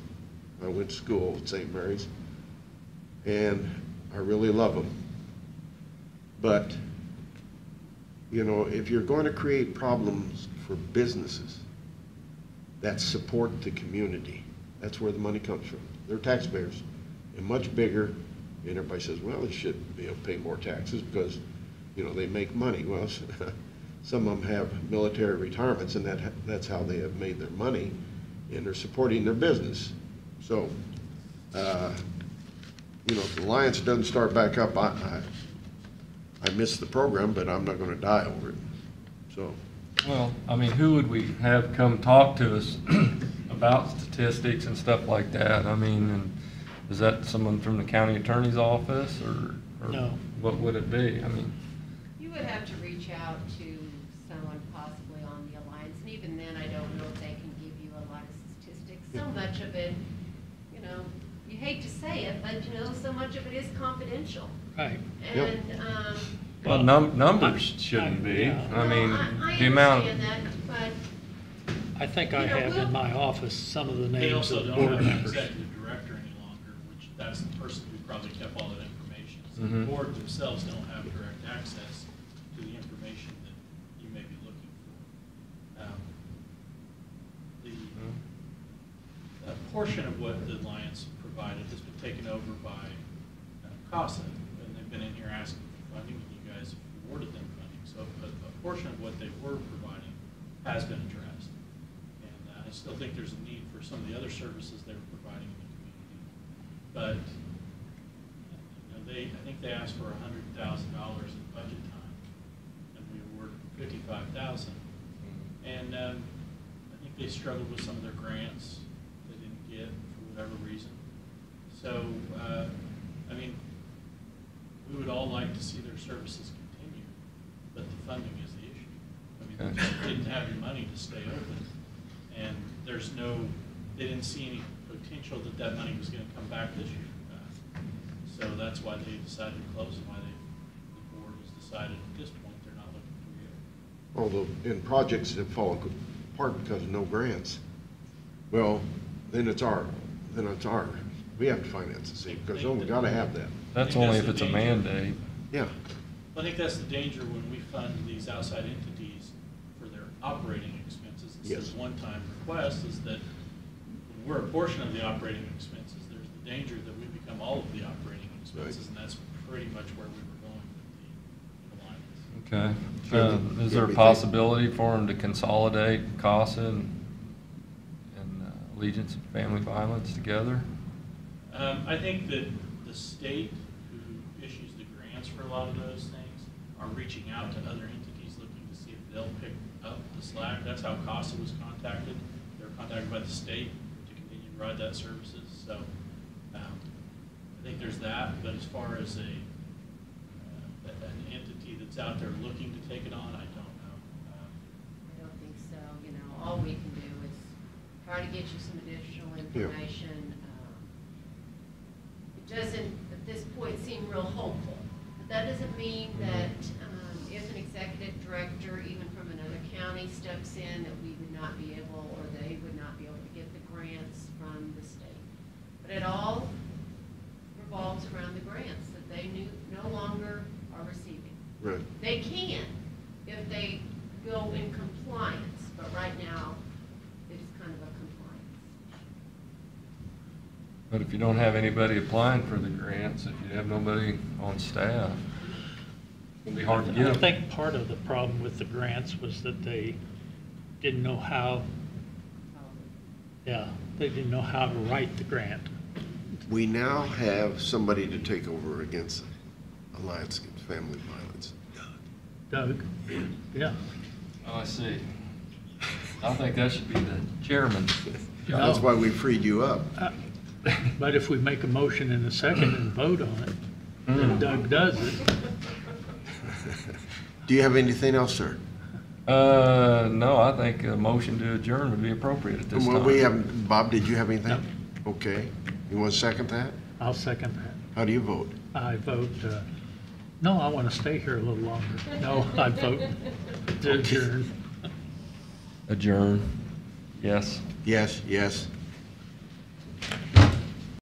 I went to school at St. Mary's, and I really love them. But, if you're going to create problems for businesses that support the community, that's where the money comes from. They're taxpayers, and much bigger, and everybody says, well, they should be able to pay more taxes because, they make money. Well, some of them have military retirements, and that's how they have made their money, and they're supporting their business. So, if the Alliance doesn't start back up, I miss the program, but I'm not going to die over it. So, Well, I mean, who would we have come talk to us about statistics and stuff like that? I mean, and is that someone from the county attorney's office, or No. what would it be? I mean, You would have to reach out to someone possibly on the Alliance, and even then, I don't know if they can give you a lot of statistics. So much of it, you hate to say it, but so much of it is confidential. Right. And, well, numbers shouldn't be. Yeah. I mean, I the amount. understand that, but I think I have in my office some of the They names also of the don't board have an members. executive director any longer, which that's the person who probably kept all that information. So Mhm. the board themselves don't have direct access to the information that you may be looking for. A portion of what the Alliance provided has been taken over by CASA, and they've been in here asking for funding, and you guys have awarded them funding. So a portion of what they were providing has been addressed. And I still think there's a need for some of the other services they were providing in the community. But I think they asked for $100,000 in budget time, and we awarded $55,000. And I think they struggled with some of their grants they didn't get for whatever reason. So, I mean, we would all like to see their services continue, but the funding is the issue. I mean, they didn't have any money to stay open, and there's no, they didn't see any potential that that money was going to come back this year. So that's why they decided to close and why the board has decided at this point they're not looking to reopen. Although, in projects that fall apart because of no grants, well, then it's our, we have to finance the city, because we gotta have that. That's I think only that's if it's the a danger. mandate. Yeah, I think that's the danger when we fund these outside entities for their operating expenses. It says Yes. one-time request is that when we're a portion of the operating expenses, there's the danger that we become all of the operating expenses, Right. and that's pretty much where we were going with the alliance. Okay. Sure. Is there a possibility for them to consolidate CASA and Allegiance and Family Violence together? I think that the state, who issues the grants for a lot of those things, are reaching out to other entities looking to see if they'll pick up the slack. That's how CASA was contacted. They were contacted by the state to continue to provide that services. So I think there's that, but as far as an entity that's out there looking to take it on, I don't know. I don't think so, you know, all we can do is try to get you some additional information. It doesn't, at this point, seem real hopeful, but that doesn't mean that if an executive director, even from another county, steps in, that we would not be able, or they would not be able to get the grants from the state. But it all revolves around the grants that they no longer are receiving. right. They can if they go in compliance, but right now, it's kind of a compliance. But if you don't have anybody applying for the grants, if you have nobody on staff, it'll be hard to get I them. think part of the problem with the grants was that they didn't know how, they didn't know how to write the grant. We now have somebody to take over against Alliance Against Family Violence. Doug? Yeah. Oh, I see. I think that should be the chairman's That's job. why we freed you up. But if we make a motion in a second and vote on it, then Doug does it. Do you have anything else, sir? No, I think a motion to adjourn would be appropriate at this Well, time. we have, Bob, did you have anything? Okay. You want to second that? I'll second that. How do you vote? I vote, no, I want to stay here a little longer. No, I vote to adjourn. Adjourn. Yes. Yes, yes.